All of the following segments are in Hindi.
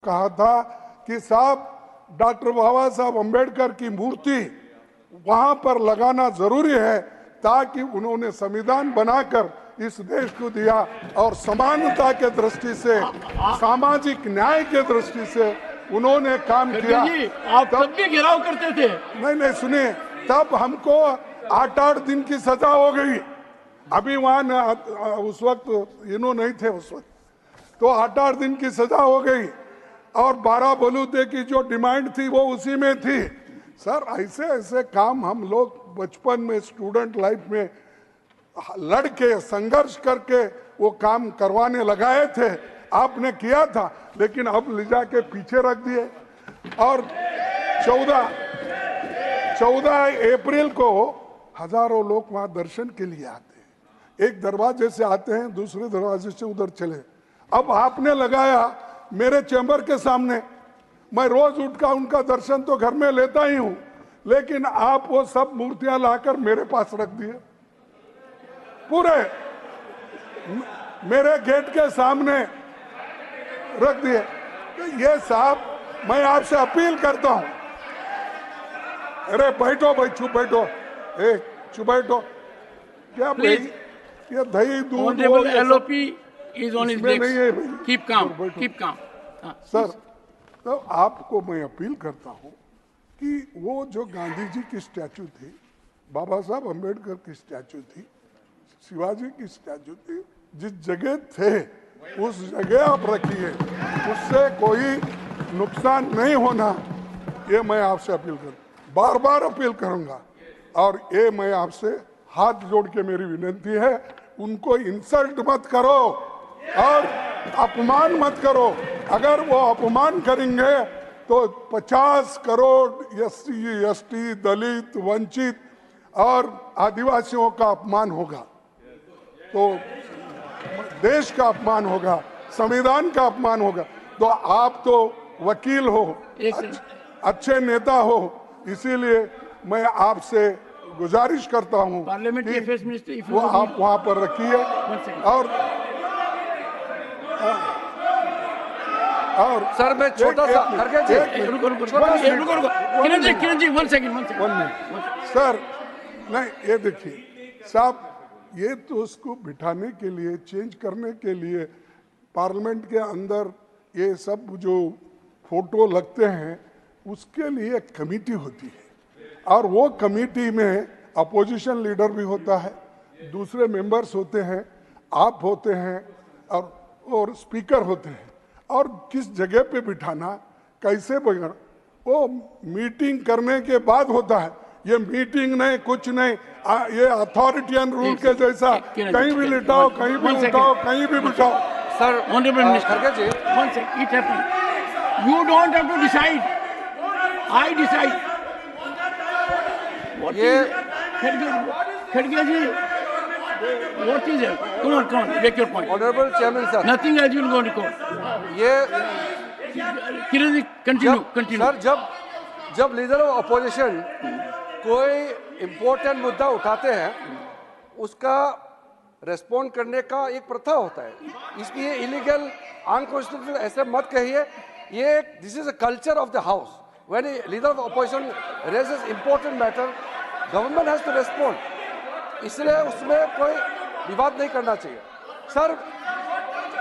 कहा था कि साहब डॉक्टर बाबा साहब अम्बेडकर की मूर्ति वहां पर लगाना जरूरी है, ताकि उन्होंने संविधान बनाकर इस देश को दिया और समानता के दृष्टि से, सामाजिक न्याय के दृष्टि से उन्होंने काम किया। आप तब भी घेराव करते थे। नहीं सुनिए, तब हमको 8-8 दिन की सजा हो गई। अभी वहां उस वक्त नहीं थे उस वक्त, तो 8-8 दिन की सजा हो गई और 12 बलूते की जो डिमांड थी वो उसी में थी। सर ऐसे ऐसे काम हम लोग बचपन में स्टूडेंट लाइफ में लड़के संघर्ष करके वो काम करवाने लगाए थे, आपने किया था, लेकिन अब ले जाके पीछे रख दिए। और 14 अप्रैल को हजारों लोग वहां दर्शन के लिए आते हैं, एक दरवाजे से आते हैं, दूसरे दरवाजे से उधर चले। अब आपने लगाया मेरे चैम्बर के सामने, मैं रोज उठकर उनका दर्शन तो घर में लेता ही हूं, लेकिन आप वो सब मूर्तियां लाकर मेरे पास रख दिए, पूरे मेरे गेट के सामने रख दिए। तो ये साहब, मैं आपसे अपील करता हूं, अरे बैठो भाई, चुप बैठो, चुप बैठो। क्या भाई, ये दही दूध LOP is on his legs. नहीं है भाई, keep calm, keep calm. Sir, तो आपको मैं अपील करता हूं कि वो जो गांधी जी की स्टैचू थी, बाबा साहब अम्बेडकर की स्टैचू थी, शिवाजी की स्टैचू थी, जिस जगह थे उस जगह आप रखिए, उससे कोई नुकसान नहीं होना, ये मैं आपसे अपील बार बार अपील करूंगा। और ये मैं आपसे हाथ जोड़ के मेरी विनती है, उनको इंसल्ट मत करो और अपमान मत करो। अगर वो अपमान करेंगे तो 50 करोड़ SC, ST, दलित, वंचित और आदिवासियों का अपमान होगा, तो देश का अपमान होगा, संविधान का अपमान होगा। तो आप तो वकील हो, अच्छे नेता हो, इसीलिए मैं आपसे गुजारिश करता हूं कि वो आप वहां पर रखिए। और सर मैं छोटा सा किरण जी 1 सेकंड सर, नहीं ये देखिए साहब, ये तो उसको बिठाने के लिए, चेंज करने के लिए पार्लियामेंट के अंदर ये सब जो फोटो लगते हैं उसके लिए एक कमेटी होती है, और वो कमेटी में अपोजिशन लीडर भी होता है, दूसरे मेंबर्स होते हैं, आप होते हैं और स्पीकर होते हैं। और किस जगह पे बिठाना, कैसे बिठाना, वो मीटिंग करने के बाद होता है। ये मीटिंग नहीं, कुछ नहीं, ये अथॉरिटियन रूल के जैसा कहीं भी लिटाओ, कहीं भी उठाओ, कहीं भी बिठाओ। Sir honourable minister ji, one second, it happened, you don't have to decide, I decide. ये खड़गे जी, what is it? Come on, make your point. Honorable Chairman sir, nothing else will go to court. ये किरण जी continue. सर जब लीडर ऑफ अपोजिशन कोई इम्पोर्टेंट मुद्दा उठाते हैं, उसका रेस्पॉन्ड करने का एक प्रथा होता है, इसलिए इलीगल, अनकॉन्स्टिट्यूशनल ऐसे मत कहिए। ये this is a culture of the house. When a leader of opposition raises important matter, government has to respond, इसलिए उसमें कोई विवाद नहीं करना चाहिए। सर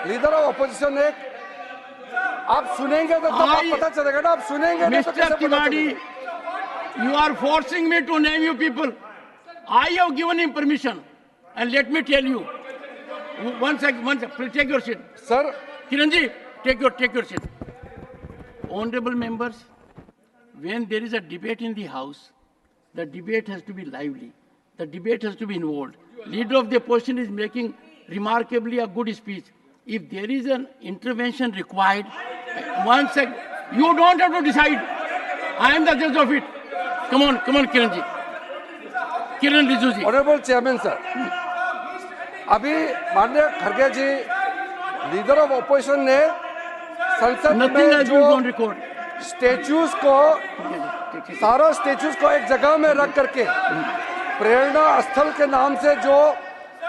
लीडर ऑफ अपोजिशन एक, आप सुनेंगे तो तब पता चलेगा ना, आप सुनेंगे नहीं तो कैसे पता चलेगा? You are forcing me to name you people. I have given him permission, and let me tell you. One second, take your seat. Sir, Kiranji, take your seat. Honorable members, when there is a debate in the House, the debate has to be lively. The debate has to be involved. Leader of the opposition is making remarkably a good speech. If there is an intervention required, one second, you don't have to decide. I am the judge of it. Come on, Kiran ji. Kiran Rijiju ji. Honorable Chairman sir, अभी माननीय खड़गे जी, लीडर ऑफ ऑपोजिशन ने संसद में जो स्टेच्यूज को, सारा स्टेच्यूज को एक जगह में रख करके प्रेरणा स्थल के नाम से जो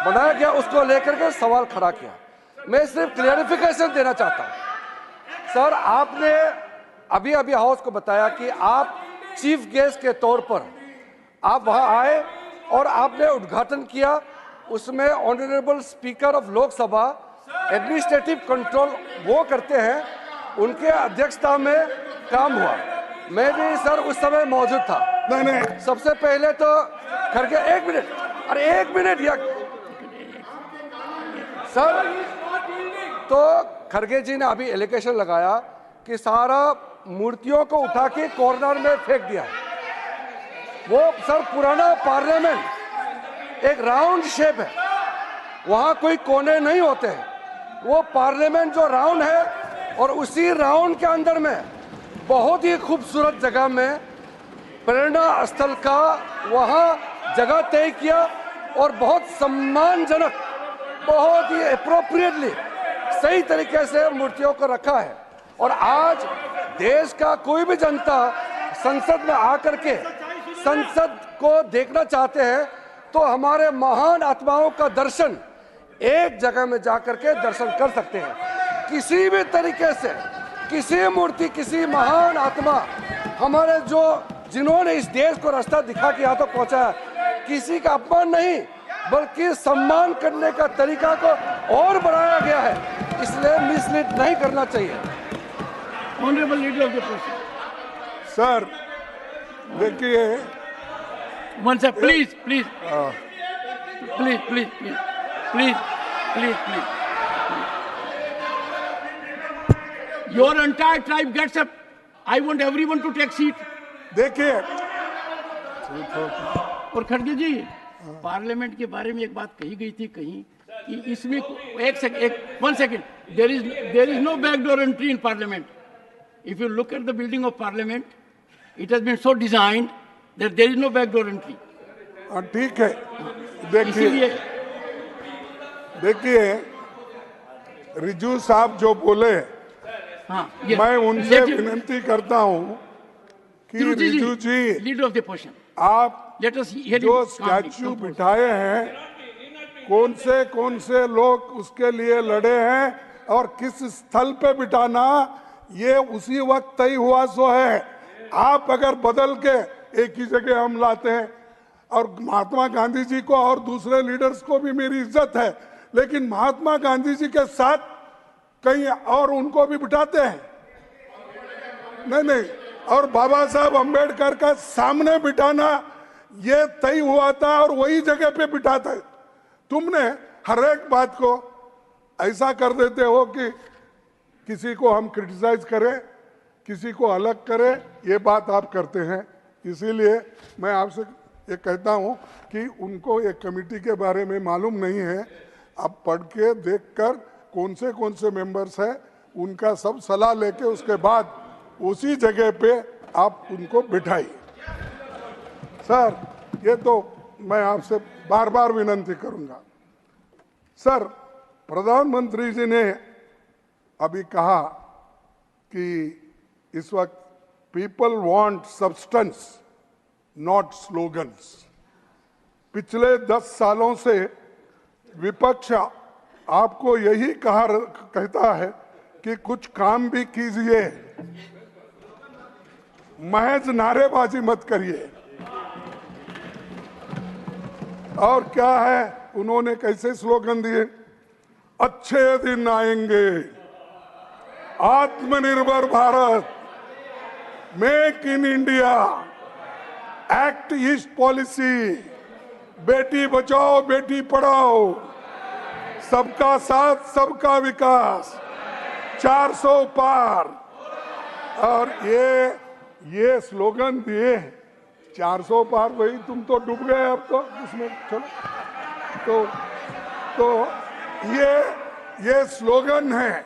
बनाया गया उसको लेकर के सवाल खड़ा किया। मैं सिर्फ क्लियरिफिकेशन देना चाहता हूँ। सर, आपने अभी अभी हाउस को बताया कि आप चीफ गेस्ट के तौर पर आप वहां आए और आपने उद्घाटन किया। उसमें honourable speaker of Lok Sabha administrative control वो करते हैं, उनके अध्यक्षता में काम हुआ। मैं भी सर उस समय मौजूद था। नहीं सबसे पहले तो खड़गे, एक मिनट, अरे एक मिनट या सर, तो खड़गे जी ने अभी एलिगेशन लगाया कि सारा मूर्तियों को उठा के कॉर्नर में फेंक दिया। वो सर पुराना पार्लियामेंट एक राउंड शेप है, वहां कोई कोने नहीं होते हैं। वो पार्लियामेंट जो राउंड है और उसी राउंड के अंदर में बहुत ही खूबसूरत जगह में प्रेरणा स्थल का वहां जगह तय किया और बहुत सम्मानजनक, बहुत ही अप्रोप्रिएटली सही तरीके से मूर्तियों को रखा है। और आज देश का कोई भी जनता संसद में आकर के संसद को देखना चाहते हैं तो हमारे महान आत्माओं का दर्शन एक जगह में जाकर के दर्शन कर सकते हैं। किसी भी तरीके से किसी मूर्ति, किसी महान आत्मा हमारे जो जिन्होंने इस देश को रास्ता दिखा के यहाँ तक पहुँचाया, किसी का अपमान नहीं बल्कि सम्मान करने का तरीका को और बढ़ाया गया है, इसलिए मिसलीड नहीं करना चाहिए। Honourable leader of the person sir, देखिए one sir, please please please please please please please please your entire tribe gets up. I want everyone to take seat. देखिए और खड़गे जी, पार्लियामेंट के बारे में एक बात कही गई थी कहीं कि इसमें one second, there is no backdoor entry in parliament. If you look at the building of parliament, it has been so designed that there is no backdoor entry. ठीक है, देखिए रिजू साहब जो बोले, हाँ, मैं उनसे विनती करता हूँ कि रिजू जी, लीडर ऑफ द पोर्शन, आप लेट अस हियर जो स्टैच्यू बिठाए हैं, कौन से लोग उसके लिए लड़े हैं और किस स्थल पे बिठाना, ये उसी वक्त तय हुआ सो है। आप अगर बदल के एक ही जगह हम लाते हैं, और महात्मा गांधी जी को और दूसरे लीडर्स को भी मेरी इज्जत है, लेकिन महात्मा गांधी जी के साथ कहीं और उनको भी बिठाते हैं। नहीं, और बाबा साहब अम्बेडकर का सामने बिठाना ये तय हुआ था और वही जगह पे बिठाता है। तुमने हर एक बात को ऐसा कर देते हो कि किसी को हम क्रिटिसाइज करें, किसी को अलग करें, ये बात आप करते हैं। इसीलिए मैं आपसे ये कहता हूं कि उनको एक कमेटी के बारे में मालूम नहीं है। आप पढ़ के देखकर कौन से मेंबर्स हैं उनका सब सलाह लेके उसके बाद उसी जगह पे आप उनको बिठाइए। सर, ये तो मैं आपसे बार बार विनती करूंगा। सर, प्रधानमंत्री जी ने अभी कहा कि इस वक्त people want substance not slogans. पिछले 10 सालों से विपक्ष आपको यही कहता है कि कुछ काम भी कीजिए, महज नारेबाजी मत करिए। और क्या है, उन्होंने कैसे स्लोगन दिए? अच्छे दिन आएंगे, आत्मनिर्भर Bharat, make in India, act east policy, Beti Bachao Beti Padhao, सबका साथ सबका विकास, 400 पार। और ये स्लोगन दिए, 400 पार, वही तुम तो डूब गए अब तो उसमें। चलो तो ये स्लोगन है,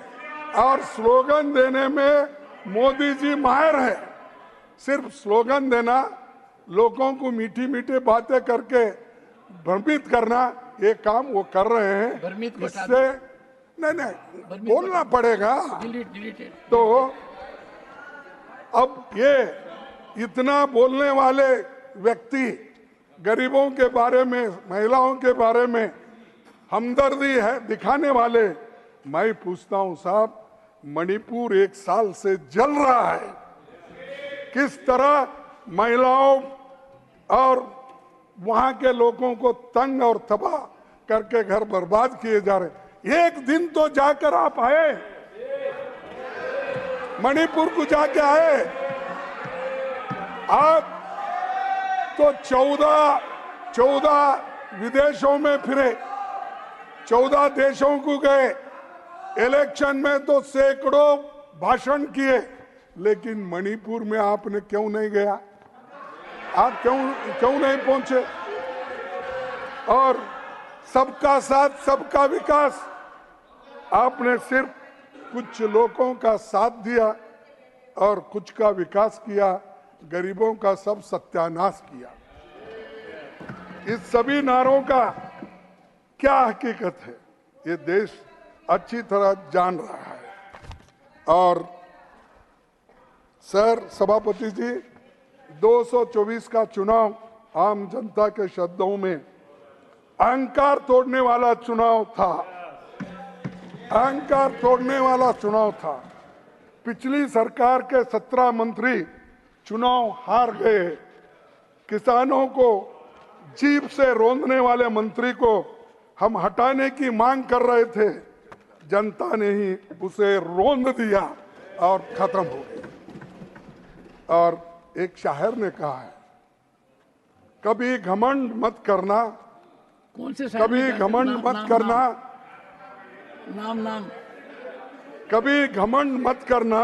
और स्लोगन देने में मोदी जी माहिर है। सिर्फ स्लोगन देना, लोगों को मीठी मीठी बातें करके भ्रमित करना, ये काम वो कर रहे हैं। इससे नहीं बोलना पड़ेगा। तो अब ये इतना बोलने वाले व्यक्ति गरीबों के बारे में, महिलाओं के बारे में हमदर्दी है दिखाने वाले, मैं पूछता हूं साहब, मणिपुर 1 साल से जल रहा है, किस तरह महिलाओं और वहां के लोगों को तंग और तबाह करके घर बर्बाद किए जा रहे। एक दिन तो जाकर आप आए, मणिपुर को जाके आए। आप तो 14 विदेशों में फिरे, 14 देशों को गए, इलेक्शन में तो सैकड़ों भाषण किए, लेकिन मणिपुर में आपने क्यों नहीं गया? आप क्यों नहीं पहुंचे? और सबका साथ सबका विकास, आपने सिर्फ कुछ लोगों का साथ दिया और कुछ का विकास किया, गरीबों का सब सत्यानाश किया। इस सभी नारों का क्या हकीकत है, ये देश अच्छी तरह जान रहा है। और सर सभापति जी, 224 का चुनाव आम जनता के शब्दों में अहंकार तोड़ने वाला चुनाव था, अहंकार तोड़ने वाला चुनाव था। पिछली सरकार के 17 मंत्री चुनाव हार गए। किसानों को जीभ से रोंदने वाले मंत्री को हम हटाने की मांग कर रहे थे, जनता ने ही उसे रोंद दिया और खत्म हो गया। और एक शायर ने कहा है, कभी घमंड मत करना, कौन से कभी घमंड मत करना, नाम कभी घमंड मत करना,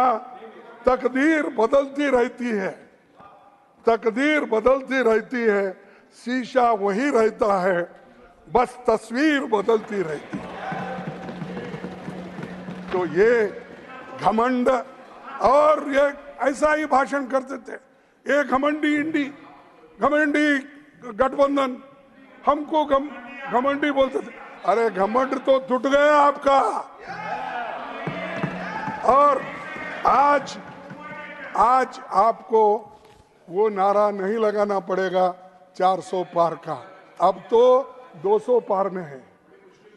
तकदीर बदलती रहती है, तकदीर बदलती रहती है, शीशा वही रहता है, बस तस्वीर बदलती रहती है। तो ये घमंड, और ये ऐसा ही भाषण करते थे, ये घमंडी इंडी, घमंडी गठबंधन, हमको घमंडी बोलते थे। अरे घमंड तो टूट गया आपका। और आज आपको वो नारा नहीं लगाना पड़ेगा 400 पार का, अब तो 200 पार में है,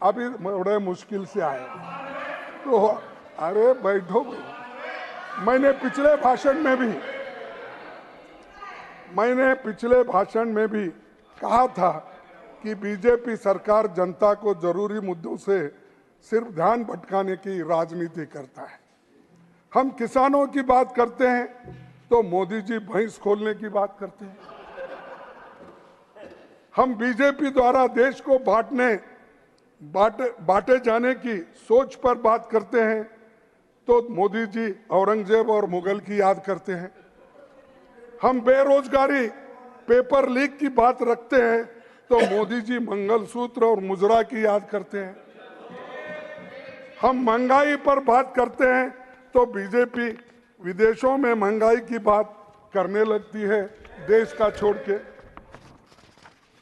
अभी बड़े मुश्किल से आए। तो अरे बैठो, मैंने पिछले भाषण में भी कहा था कि बीजेपी सरकार जनता को जरूरी मुद्दों से सिर्फ ध्यान भटकाने की राजनीति करता है। हम किसानों की बात करते हैं तो मोदी जी भैंस खोलने की बात करते हैं। हम बीजेपी द्वारा देश को बांटे जाने की सोच पर बात करते हैं तो मोदी जी औरंगजेब और मुगल की याद करते हैं। हम बेरोजगारी, पेपर लीक की बात रखते हैं तो मोदी जी मंगलसूत्र और मुजरा की याद करते हैं। हम महंगाई पर बात करते हैं तो बीजेपी विदेशों में महंगाई की बात करने लगती है, देश का छोड़ के।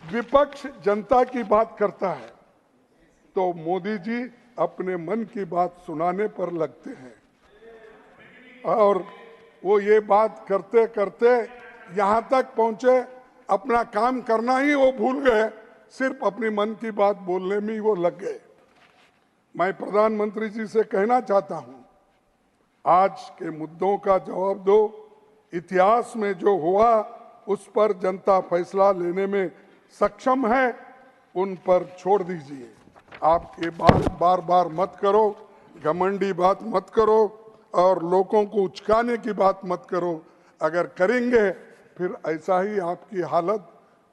विपक्ष जनता की बात करता है तो मोदी जी अपने मन की बात सुनाने पर लगते हैं। और वो ये बात करते करते यहाँ तक पहुंचे, अपना काम करना ही वो भूल गए, सिर्फ अपनी मन की बात बोलने में ही वो लग गए। मैं प्रधानमंत्री जी से कहना चाहता हूं, आज के मुद्दों का जवाब दो। इतिहास में जो हुआ उस पर जनता फैसला लेने में सक्षम है, उन पर छोड़ दीजिए। आप ये बात बार मत करो, घमंडी बात मत करो और लोगों को उचकाने की बात मत करो। अगर करेंगे फिर ऐसा ही आपकी हालत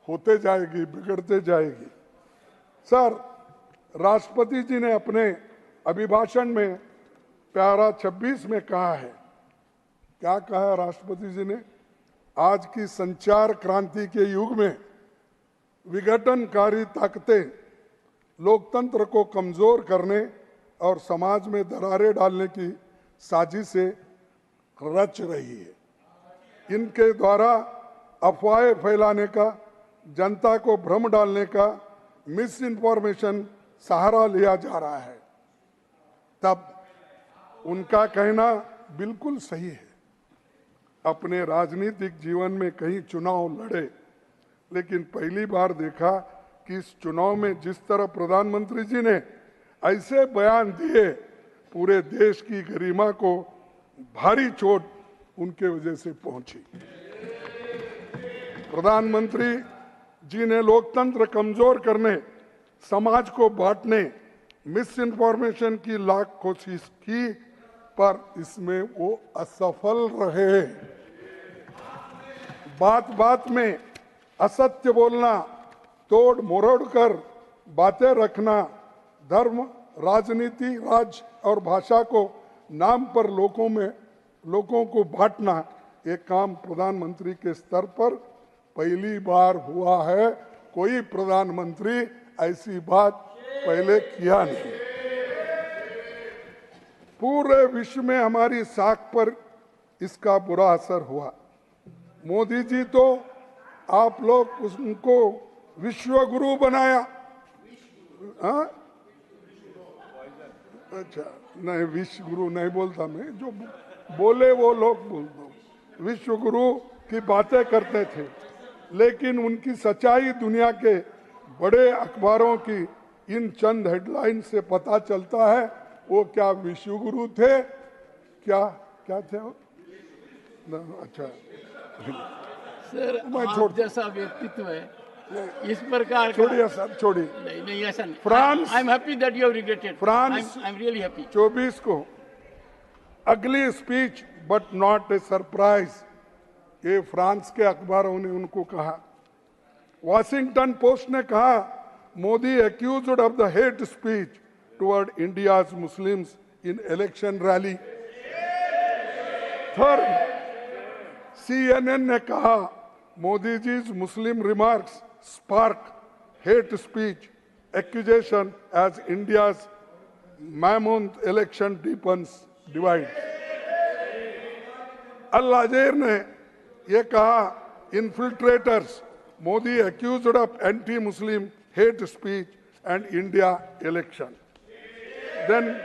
होते जाएगी, बिगड़ते जाएगी। सर, राष्ट्रपति जी ने अपने अभिभाषण में प्यारा 26 में कहा है, क्या कहा राष्ट्रपति जी ने? आज की संचार क्रांति के युग में विघटनकारी ताकतें लोकतंत्र को कमजोर करने और समाज में दरारें डालने की साजिशें रच रही है। इनके द्वारा अफवाहें फैलाने का, जनता को भ्रम डालने का, मिस इन्फॉर्मेशन सहारा लिया जा रहा है। तब उनका कहना बिल्कुल सही है। अपने राजनीतिक जीवन में कई चुनाव लड़े, लेकिन पहली बार देखा कि इस चुनाव में जिस तरह प्रधानमंत्री जी ने ऐसे बयान दिए, पूरे देश की गरिमा को भारी चोट उनके वजह से पहुंची। प्रधानमंत्री जी ने लोकतंत्र कमजोर करने, समाज को बांटने, मिस इन्फॉर्मेशन की लाख कोशिश की, पर इसमें वो असफल रहे। बात बात में असत्य बोलना, तोड़ मरोड़ कर बातें रखना, धर्म, राजनीति, राज्य और भाषा को नाम पर लोगों को बांटना, ये काम प्रधानमंत्री के स्तर पर पहली बार हुआ है। कोई प्रधानमंत्री ऐसी बात पहले किया नहीं। पूरे विश्व में हमारी साख पर इसका बुरा असर हुआ। मोदी जी तो आप लोग उनको विश्व गुरु बनाया। हाँ? अच्छा, नहीं विश्व गुरु नहीं बोलता मैं, जो बोले वो लोग बोलता हूँ। विश्व गुरु की बातें करते थे, लेकिन उनकी सच्चाई दुनिया के बड़े अखबारों की इन चंद हेडलाइन से पता चलता है। वो क्या विश्व गुरु थे? क्या थे वो? अच्छा सर, मैं आप छोड़ जैसा व्यक्तित्व है, इस प्रकार का छोड़िए सर, छोड़िए। नहीं ऐसा नहीं। France, I am happy that you have regretted. France I am really happy. 24 को अगली speech but not a surprise, ये फ्रांस के अखबारों ने उनको कहा। वॉशिंगटन पोस्ट ने कहा, Modi accused of the hate speech toward India's Muslims in election rally. Third, CNN ने कहा, Modi जी's Muslim remarks spark hate speech accusation as India's mammoth election deepens divide. अल अज़हर ने ये कहा, infiltrators, Modi accused of anti-Muslim hate speech and India election. Then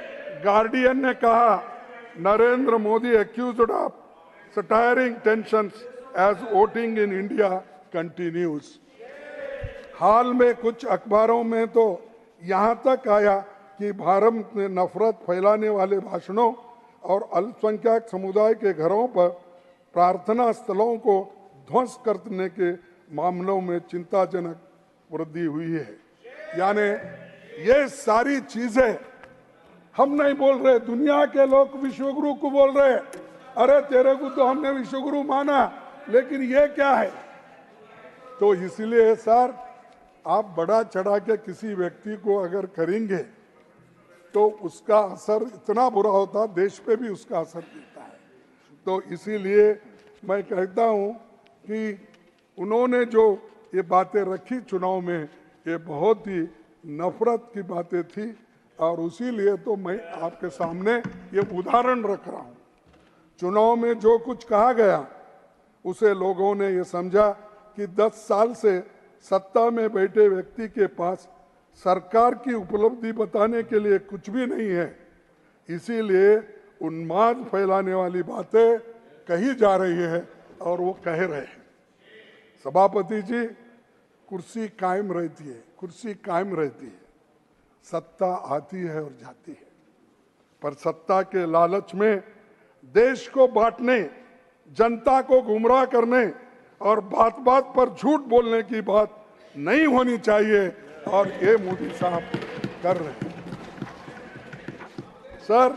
Guardian ने कहा, Narendra Modi accused of stirring tensions as voting in India continues. हाल में कुछ अखबारों में तो यहाँ तक आया कि भारत में नफरत फैलाने वाले भाषणों और अल्पसंख्यक समुदाय के घरों पर प्रार्थना स्थलों को ध्वंस करने के मामलों में चिंताजनक वृद्धि हुई है। यानी ये सारी चीजें हम नहीं बोल रहे, दुनिया के लोग विश्वगुरु को बोल रहे। अरे तेरे को तो हमने विश्वगुरु माना, लेकिन ये क्या है? तो इसलिए सर, आप बड़ा चढ़ा के किसी व्यक्ति को अगर करेंगे तो उसका असर इतना बुरा होता, देश पे भी उसका असर दिखता है। तो इसीलिए मैं कहता हूँ कि उन्होंने जो ये बातें रखी चुनाव में, ये बहुत ही नफरत की बातें थी, और इसीलिए तो मैं आपके सामने ये उदाहरण रख रहा हूँ। चुनाव में जो कुछ कहा गया, उसे लोगों ने ये समझा कि 10 साल से सत्ता में बैठे व्यक्ति के पास सरकार की उपलब्धि बताने के लिए कुछ भी नहीं है। इसीलिए उन्माद फैलाने वाली बातें कही जा रही है और वो कह रहे हैं। सभापति जी, कुर्सी कायम रहती है, कुर्सी कायम रहती है, सत्ता आती है और जाती है, पर सत्ता के लालच में देश को बांटने, जनता को गुमराह करने और बात बात पर झूठ बोलने की बात नहीं होनी चाहिए, और ये मोदी साहब कर रहे हैं। सर,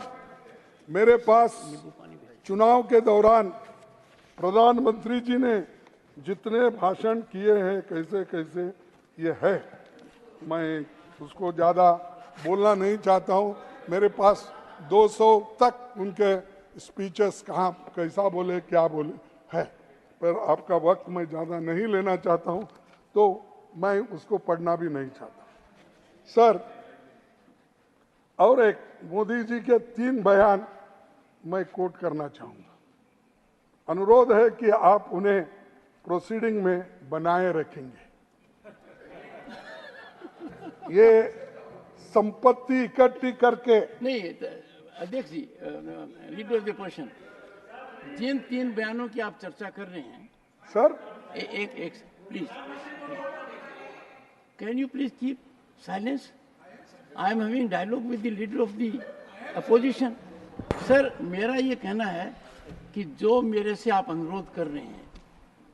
मेरे पास चुनाव के दौरान प्रधानमंत्री जी ने जितने भाषण किए हैं, कैसे कैसे ये है, मैं उसको ज़्यादा बोलना नहीं चाहता हूँ। मेरे पास 200 तक उनके स्पीचेस कहाँ कैसा बोले क्या बोले है, पर आपका वक्त मैं ज़्यादा नहीं लेना चाहता हूँ, तो मैं उसको पढ़ना भी नहीं चाहता। सर, और एक मोदी जी के 3 बयान मैं कोट करना चाहूँगा। अनुरोध है कि आप उन्हें प्रोसीडिंग में बनाए रखेंगे। ये संपत्ति इकट्ठी करके नहीं, अध्यक्ष जी, लीडर ऑफ द पोजीशन, जिन 3 बयानों की आप चर्चा कर रहे हैं सर, एक please, can you please keep silence? I am having dialogue with the leader of the opposition. Sir मेरा ये कहना है कि जो मेरे से आप अनुरोध कर रहे हैं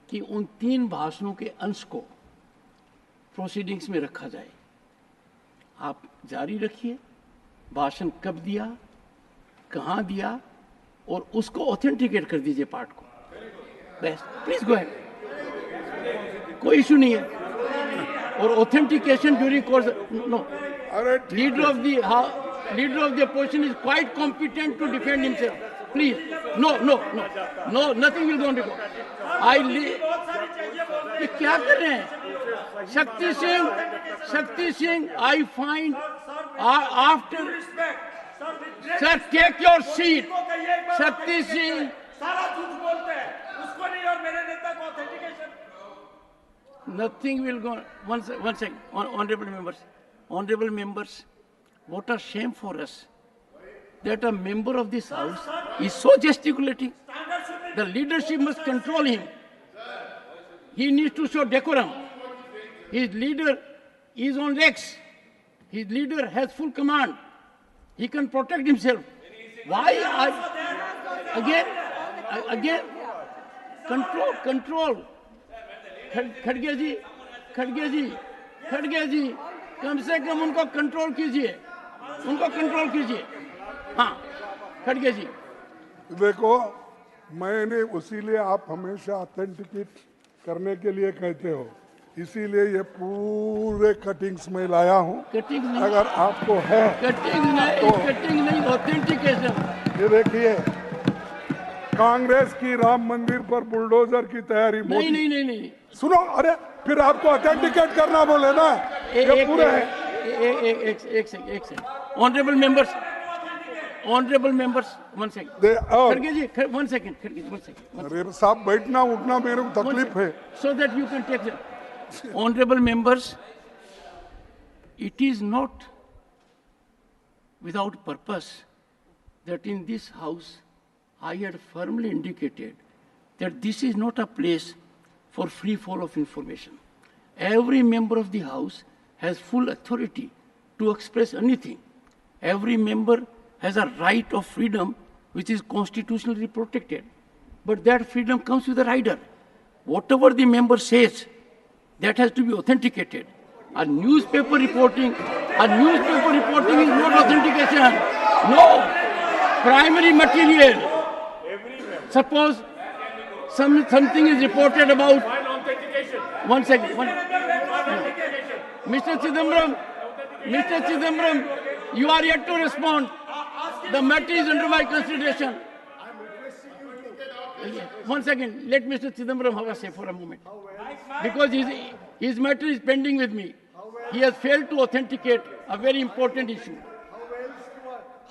कि उन 3 भाषणों के अंश को प्रोसीडिंग्स में रखा जाए, आप जारी रखिए। भाषण कब दिया, कहाँ दिया, और उसको ऑथेंटिकेट कर दीजिए पार्ट को। बस प्लीज गो अहेड, कोई इशू नहीं है। और ऑथेंटिकेशन ड्यूरिंग कोर्स नो, अरे leader of the opposition is quite competent to defend himself. Please no no no no, nothing will go on record. ये क्या कर रहे हैं Shakti Singh? I find after sir take your seat. Shakti Singh सारा झूठ बोलते हैं, उसको नहीं और मेरे नेता को authentication. nothing will go. One second, honorable members, what a shame for us that a member of this house is so gesticulating. The leadership must control him. He needs to show decorum. His leader is on legs. His leader has full command. He can protect himself. Why? Again, control. खड़गे जी, कम से कम उनको कंट्रोल कीजिए, हाँ खड़गे जी। देखो, मैंने उसीलिए आप हमेशा ऑथेंटिकेट करने के लिए कहते हो, इसीलिए ये पूरे कटिंग्स में लाया हूँ। कटिंग नहीं, अगर आपको है कटिंग नहीं, ऑथेंटिकेशन। ये देखिए, कांग्रेस की राम मंदिर पर बुलडोजर की तैयारी। नहीं, सुनो, अरे फिर आपको ऑथेंटिकेट करना बोले ना, ये पूरे है। एक second, honourable members, one second, खड़गे जी, वन सेकंड। अरे साहब, बैठना उठना मेरे को तकलीफ है। So that you can take it. Honorable members, it is not without purpose that in this house I had firmly indicated that this is not a place for free fall of information. Every member of the house has full authority to express anything. Every member has a right of freedom which is constitutionally protected. But that freedom comes with a rider. Whatever the member says, that has to be authenticated. A newspaper reporting is not authentication. No, primary material. Suppose something is reported about. One second. Mr. Chidambaram, you are yet to respond. The matter is under my consideration. One second, let Mr. Chidambaram have a say for a moment. Because his matter is pending with me. He has failed to authenticate a very important issue.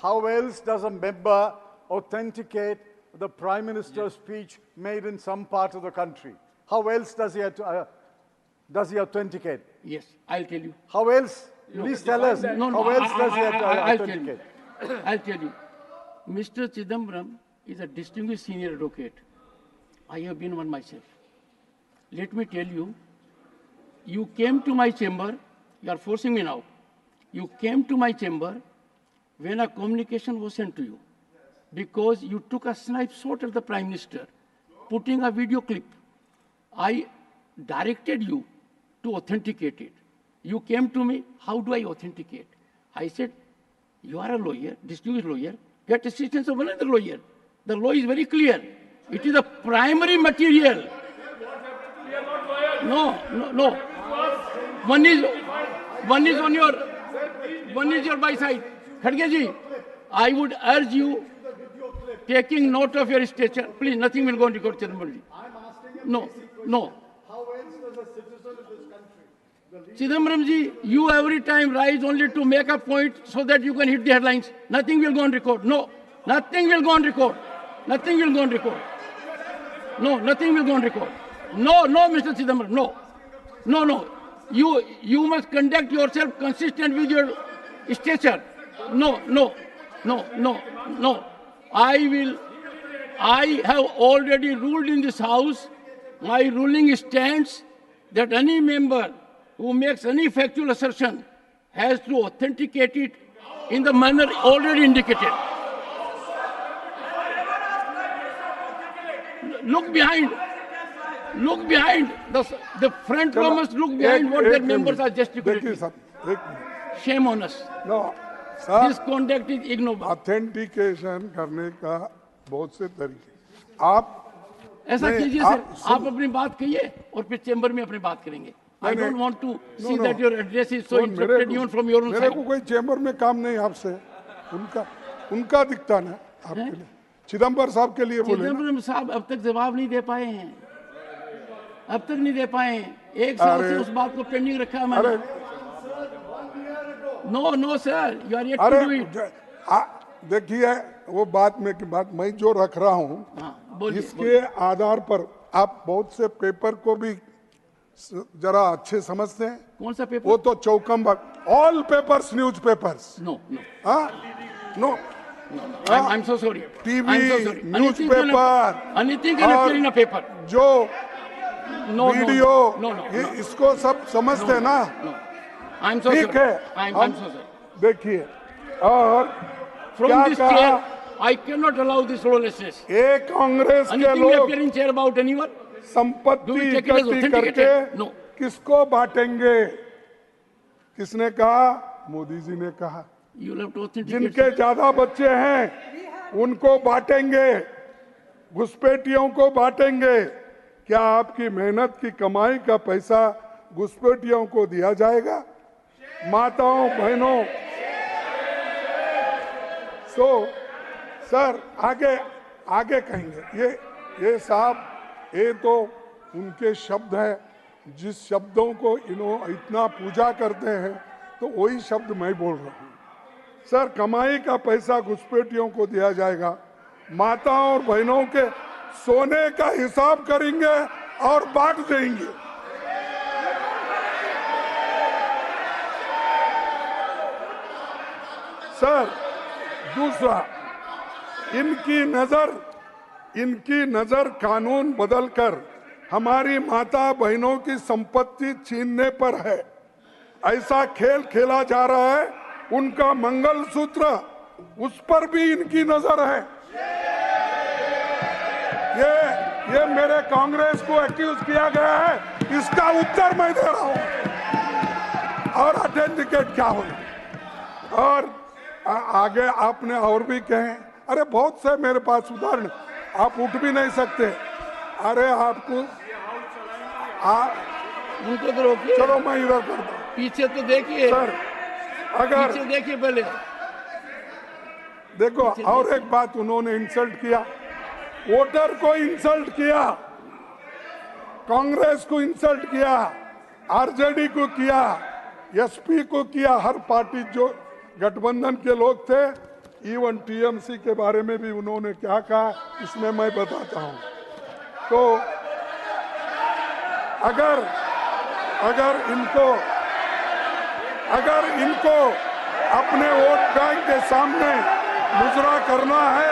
How else does a member authenticate the Prime Minister's speech made in some part of the country? How else does he authenticate? Yes, I'll tell you. How else? Please tell us. No, how else does he authenticate? I'll tell you. Mr. Chidambaram is a distinguished senior advocate. I have been one myself. Let me tell you, you came to my chamber, you are forcing me now. You came to my chamber when a communication was sent to you, because you took a snipe shot at the Prime Minister, putting a video clip. I directed you to authenticate it. You came to me, how do I authenticate? I said, you are a lawyer, distinguished lawyer, get assistance of another lawyer. The law is very clear. It is a primary material. No. One is your by side. Khadge ji, I would urge you, taking note of your stature. Please, nothing will go on record, Chidambaram ji. No. How else does a citizen of this country? Chidambaram ji, you every time rise only to make a point so that you can hit the headlines. Nothing will go on record. No, nothing will go on record. Nothing will go on record. No, nothing will go on record. No, Mr. Chidambaram, no. You must conduct yourself consistent with your stature. No. I have already ruled in this house. My ruling stands that any member who makes any factual assertion has to authenticate it in the manner already indicated. Look behind. Look behind. The front row must look behind what their members are देखिए gesticulating. साहब, एक minute. Shame on us. No sir, This conduct is ignoble. Authentication करने का बहुत से तरीके। आप ऐसा नहीं, कीजिए आप सर, आप अपनी बात कहिए और फिर चेंबर में अपनी बात करेंगे। I नहीं, don't want to see no. that your address is so वो interrupted even from your own मेरे side. को कोई चेंबर में काम नहीं आपसे, उनका दिखता ना आपके लिए। चिदम्बर साहब के लिए बोले ना। चिदम्बरम साहब अब तक जवाब नहीं दे पाए हैं, अब तक नहीं दे पाए हैं। एक साल से उस बात को पेंडिंग रखा है अरे मैंने। No sir, you are yet to अरे डू इट। देखिए वो बात में की बात मैं जो रख रहा हूँ, बोलिए, इसके आधार पर आप बहुत से पेपर को भी जरा अच्छे समझते हैं। कौन सा पेपर? वो तो चौकम्बर, all papers, newspapers. No no I'm so sorry. TV, I'm so sorry. newspaper, Anything can appear in a paper. जो No, वीडियो, no. ये इसको सब समझते हैं ना। No. I'm so ठीक sorry. है, I'm so sorry. देखिए और From क्या this कहा, chair, I cannot allow this lawlessness. एक कांग्रेस के Anything may लोग appear in chair about anyone? Do संपत्ति we take it as इकट्ठी authenticated? करके No. किसको बांटेंगे? किसने कहा? मोदी जी ने कहा। You will have to authenticate. जिनके ज्यादा बच्चे हैं उनको बांटेंगे, घुसपैठियों को बांटेंगे। क्या आपकी मेहनत की कमाई का पैसा घुसपैठियों को दिया जाएगा? माताओं बहनों, सर आगे कहेंगे। ये साहब, ये तो उनके शब्द हैं। जिस शब्दों को इतना पूजा करते हैं तो वही शब्द मैं बोल रहा हूँ। सर, कमाई का पैसा घुसपैठियों को दिया जाएगा, माताओं और बहनों के सोने का हिसाब करेंगे और बांट देंगे। सर, दूसरा, इनकी नजर कानून बदलकर हमारी माता बहनों की संपत्ति छीनने पर है। ऐसा खेल खेला जा रहा है। उनका मंगलसूत्र, उस पर भी इनकी नजर है। ये मेरे कांग्रेस को एक्यूज किया गया है, इसका उत्तर मैं दे रहा हूं। और ऑथेंटिकेट क्या होगा? और आगे आपने और भी कहे। अरे बहुत से मेरे पास उदाहरण, आप उठ भी नहीं सकते। अरे आपको उनको तो रोकिए। चलो मैं इधर करता हूं। पीछे तो देखिए सर, अगर पीछे देखिए पहले। देखो, और एक बात, उन्होंने इंसल्ट किया, वोटर को इंसल्ट किया, कांग्रेस को इंसल्ट किया, आरजेडी को किया, एसपी को किया, हर पार्टी जो गठबंधन के लोग थे। इवन टीएमसी के बारे में भी उन्होंने क्या कहा, इसमें मैं बताता हूं। तो अगर इनको अपने वोट बैंक के सामने मुजरा करना है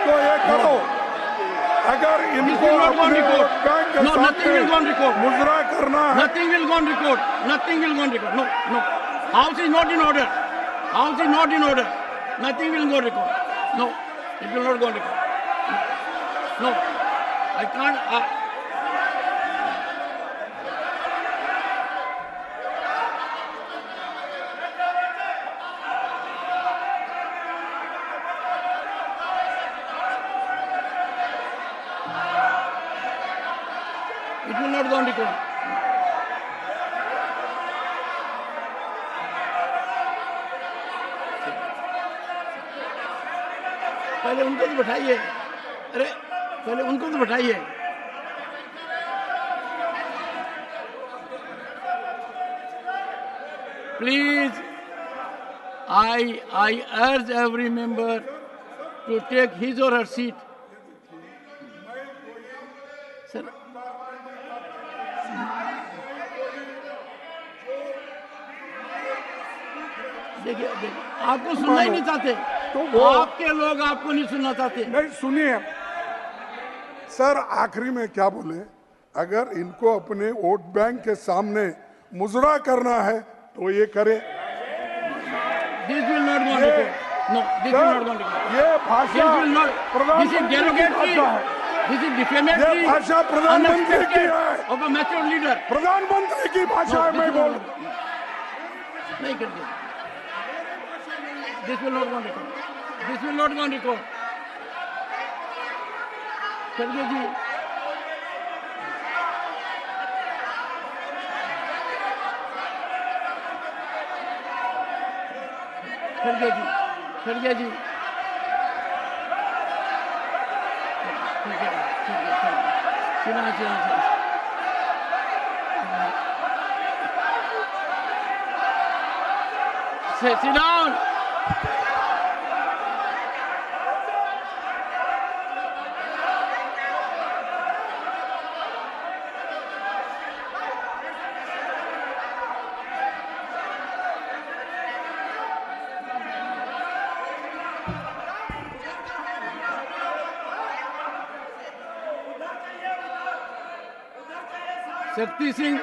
तो ये करो। अगर इनको अपने वोट बैंक के सामने मुजरा करना है, Nothing will go on record. Nothing will go on record. No. House is not in order. House is not in order. Nothing will go on record. No, it will not go on record. No, I can't. It will not go on record. पहले उनको तो बैठाइए। अरे पहले उनको तो बैठाइए। Please, I urge every member to take his or her seat. Sir, देखिए आपको सुनना ही नहीं चाहते। तो आपके लोग आपको नहीं सुनना चाहते। नहीं, सुनिए सर, आखिरी में क्या बोले, अगर इनको अपने वोट बैंक के सामने मुजरा करना है तो ये करे। This will not go go on record. No, this will not go on record. ये भाषा This will not. This is derogatory. This is defamatory. ये भाषा प्रधानमंत्री की है, of a mature leader. प्रधानमंत्री की भाषा है, मैं बोल नहीं करिए. This will not go on record. This will not go on record. खड़गे जी. खड़गे जी. खड़गे जी. Sit down. Shakti Singh,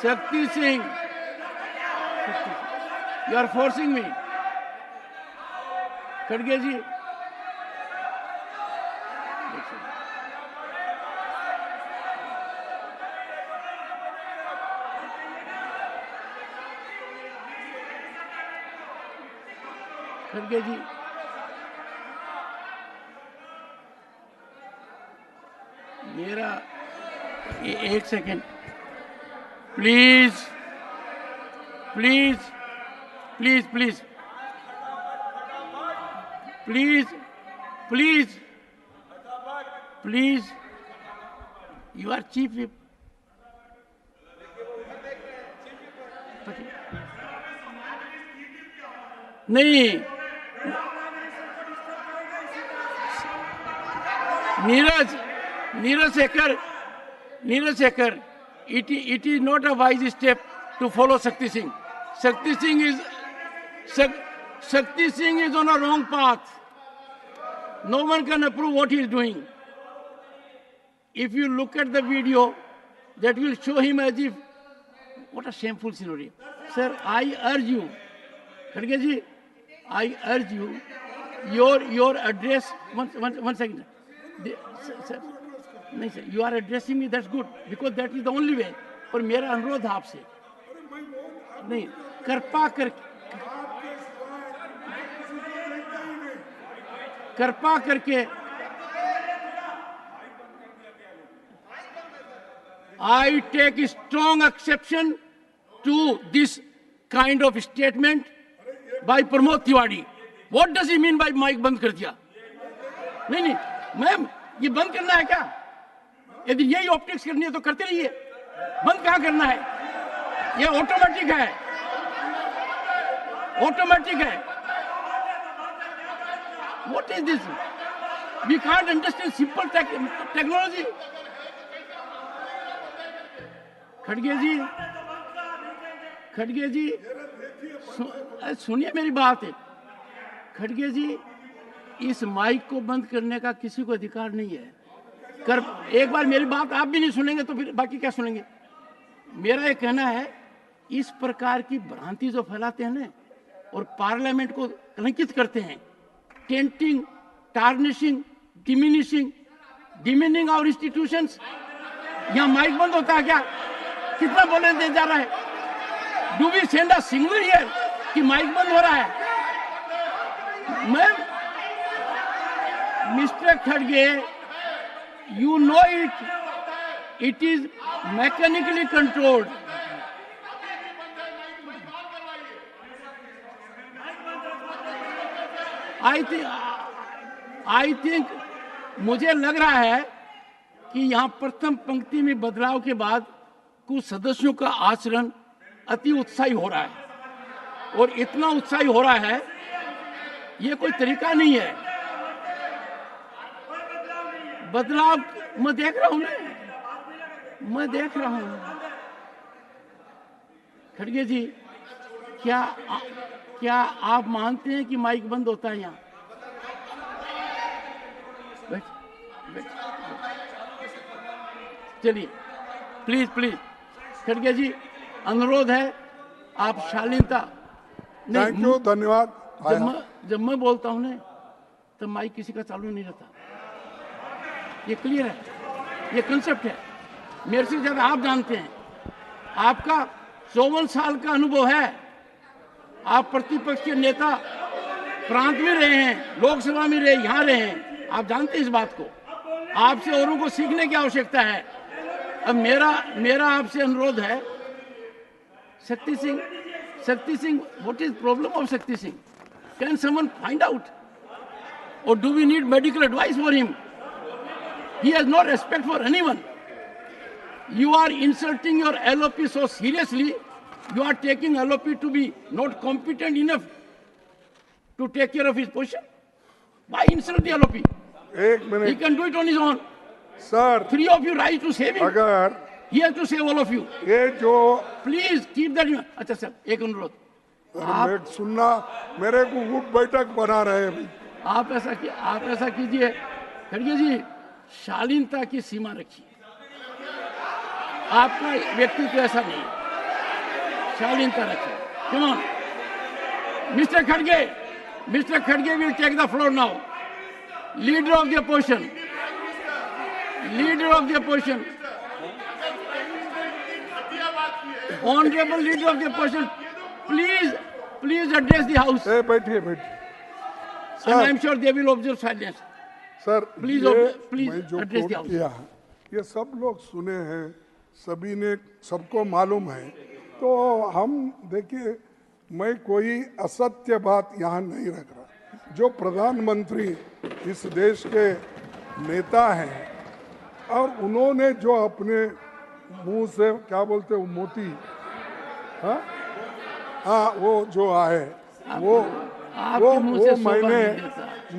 Shakti Singh, you are forcing me. खड़गे जी. खड़गे जी. मेरा एक second please please please please please please please you are chief whip. नहीं Neeraj Shekhar, it is not a wise step to follow Shakti Singh. Shakti Singh is on a wrong path. No one can approve what he is doing. If you look at the video, that will show him as if, what a shameful scenario. Sir, I urge you, Khadge ji, I urge you, your address, one second. Sir, नहीं sir, you are addressing me, that's good, because that is the only way. और मेरा अनुरोध है आपसे, नहीं कृपा करके I take strong exception to this kind of statement by Pramod Tiwari. What does he mean by mic बंद कर दिया? नहीं मैम, ये बंद करना है क्या? यदि यही ऑप्टिक्स करनी है तो करते रहिए, बंद कहाँ करना है? ये ऑटोमेटिक है, ऑटोमेटिक है. What is this? We can't understand simple technology. खड़गे जी सुनिए मेरी बात है. खड़गे जी, इस माइक को बंद करने का किसी को अधिकार नहीं है. एक बार मेरी बात आप भी नहीं सुनेंगे तो फिर बाकी क्या सुनेंगे? मेरा ये कहना है, इस प्रकार की भ्रांति जो फैलाते हैं ना और पार्लियामेंट को कलंकित करते हैं, tainting, tarnishing, demeaning our institutions. यहाँ माइक बंद होता है क्या? कितना बोलने दे जा रहा है? Do we send a signal here कि माइक बंद हो रहा है? मैम, मिस्टर खड़गे, you know it is mechanically controlled. I think मुझे लग रहा है कि यहाँ प्रथम पंक्ति में बदलाव के बाद कुछ सदस्यों का आचरण अति उत्साही हो रहा है, और इतना उत्साही हो रहा है, ये कोई तरीका नहीं है. बदलाव मैं देख रहा हूं ना, मैं देख रहा हूं. खड़गे जी, क्या आप मानते हैं कि माइक बंद होता है यहाँ? चलिए प्लीज खड़गे जी, अनुरोध है, आप शालीनता. थैंक यू, धन्यवाद. जब मैं बोलता हूं ना तो माइक किसी का चालू नहीं रहता। ये क्लियर है, ये कंसेप्ट है। मेरे से ज्यादा आप जानते हैं, आपका 54 साल का अनुभव है, आप प्रतिपक्ष के नेता प्रांत में रहे हैं, लोकसभा में रहे, यहां रहे हैं, आप जानते हैं इस बात को। आपसे औरों को सीखने की आवश्यकता है। अब मेरा आपसे अनुरोध है, Shakti Singh, what is problem of Shakti Singh? Can someone find out? और do we need medical advice for him? He has no respect for anyone. You are insulting your LOP so seriously. You are taking LOP to be not competent enough to take care of his position. Why insult the LOP? एक He minute can do it on his own. Sir, 3 of you rise to save him. अगर He has to save all of you. ये जो Please keep that. अच्छा सर, एक अनुरोध, मैं सुनना, मेरे को उठ बैठक बना रहे हैं अभी। आप ऐसा कीजिए खड़गे जी, शालीनता की सीमा रखिए। आपका व्यक्तित्व ऐसा नहीं है, शालीनता रखिए। Come on, Mr. Khadge will take the floor now. Leader of the opposition. Honorable leader of the opposition, please address the house. बैठिए And I am sure they will observe silence. Sir, Please, please मैं जो address the कोट house. किया है, ये सब लोग सुने हैं, सभी ने, सबको मालूम है। तो हम देखिए, मैं कोई असत्य बात यहाँ नहीं रख रहा। जो प्रधानमंत्री इस देश के नेता हैं और उन्होंने जो अपने मुंह से क्या बोलते हैं, मोती, हाँ वो जो आए वो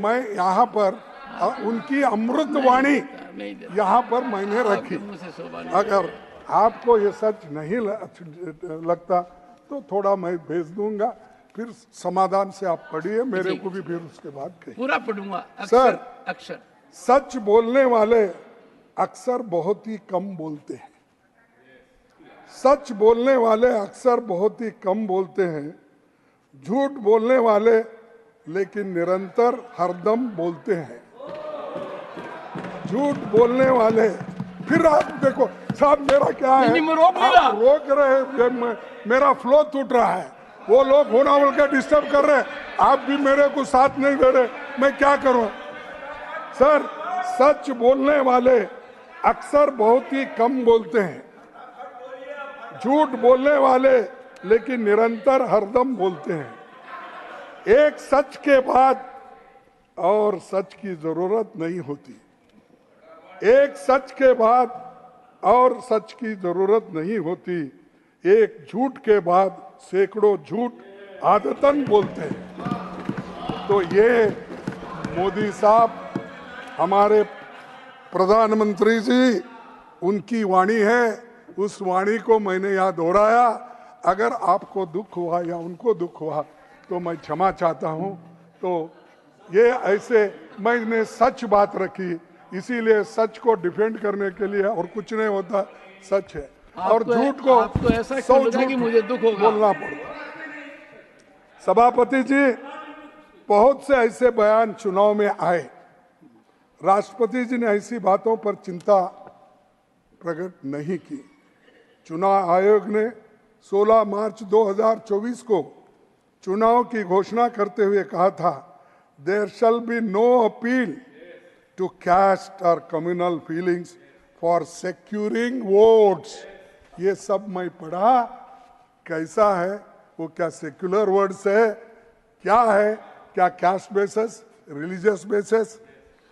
मैं यहाँ पर उनकी अमृतवाणी यहाँ पर मैंने रखी। अगर आपको ये सच नहीं लगता तो थोड़ा मैं भेज दूंगा, फिर समाधान से आप पढ़िए, मेरे को भी फिर उसके बाद कहिए। पूरा पढ़ूंगा सर, अक्षर। सच बोलने वाले अक्सर बहुत ही कम बोलते हैं। सच बोलने वाले अक्सर बहुत ही कम बोलते हैं। झूठ बोलने वाले लेकिन निरंतर हरदम बोलते हैं। झूठ बोलने वाले, फिर आप देखो साहब, मेरा क्या है, आप रोक रहे हैं, मेरा फ्लो टूट रहा है, वो लोग होना बोल के डिस्टर्ब कर रहे हैं, आप भी मेरे को साथ नहीं दे रहे, मैं क्या करूं? सर, सच बोलने वाले अक्सर बहुत ही कम बोलते हैं। झूठ बोलने वाले लेकिन निरंतर हरदम बोलते हैं। एक सच के बाद और सच की जरूरत नहीं होती। एक सच के बाद और सच की जरूरत नहीं होती। एक झूठ के बाद सैकड़ों झूठ आदतन बोलते हैं। तो ये मोदी साहब, हमारे प्रधानमंत्री जी, उनकी वाणी है, उस वाणी को मैंने यहाँ दोहराया। अगर आपको दुख हुआ या उनको दुख हुआ तो मैं क्षमा चाहता हूँ। तो ये ऐसे मैंने सच बात रखी, इसीलिए सच को डिफेंड करने के लिए, और कुछ नहीं होता, सच है। और झूठ को ऐसा क्यों लगा कि मुझे दुख होगा? बोलना पड़ता। सभापति जी, बहुत से ऐसे बयान चुनाव में आए, राष्ट्रपति जी ने ऐसी बातों पर चिंता प्रकट नहीं की। चुनाव आयोग ने 16 मार्च 2024 को चुनाव की घोषणा करते हुए कहा था, there shall be no appeal to caste और communal feelings for securing votes. ये सब मैं पढ़ा, कैसा है वो? क्या सेक्युलर वर्ड्स है? क्या है? क्या कास्ट बेसिस, रिलीजियस बेसिस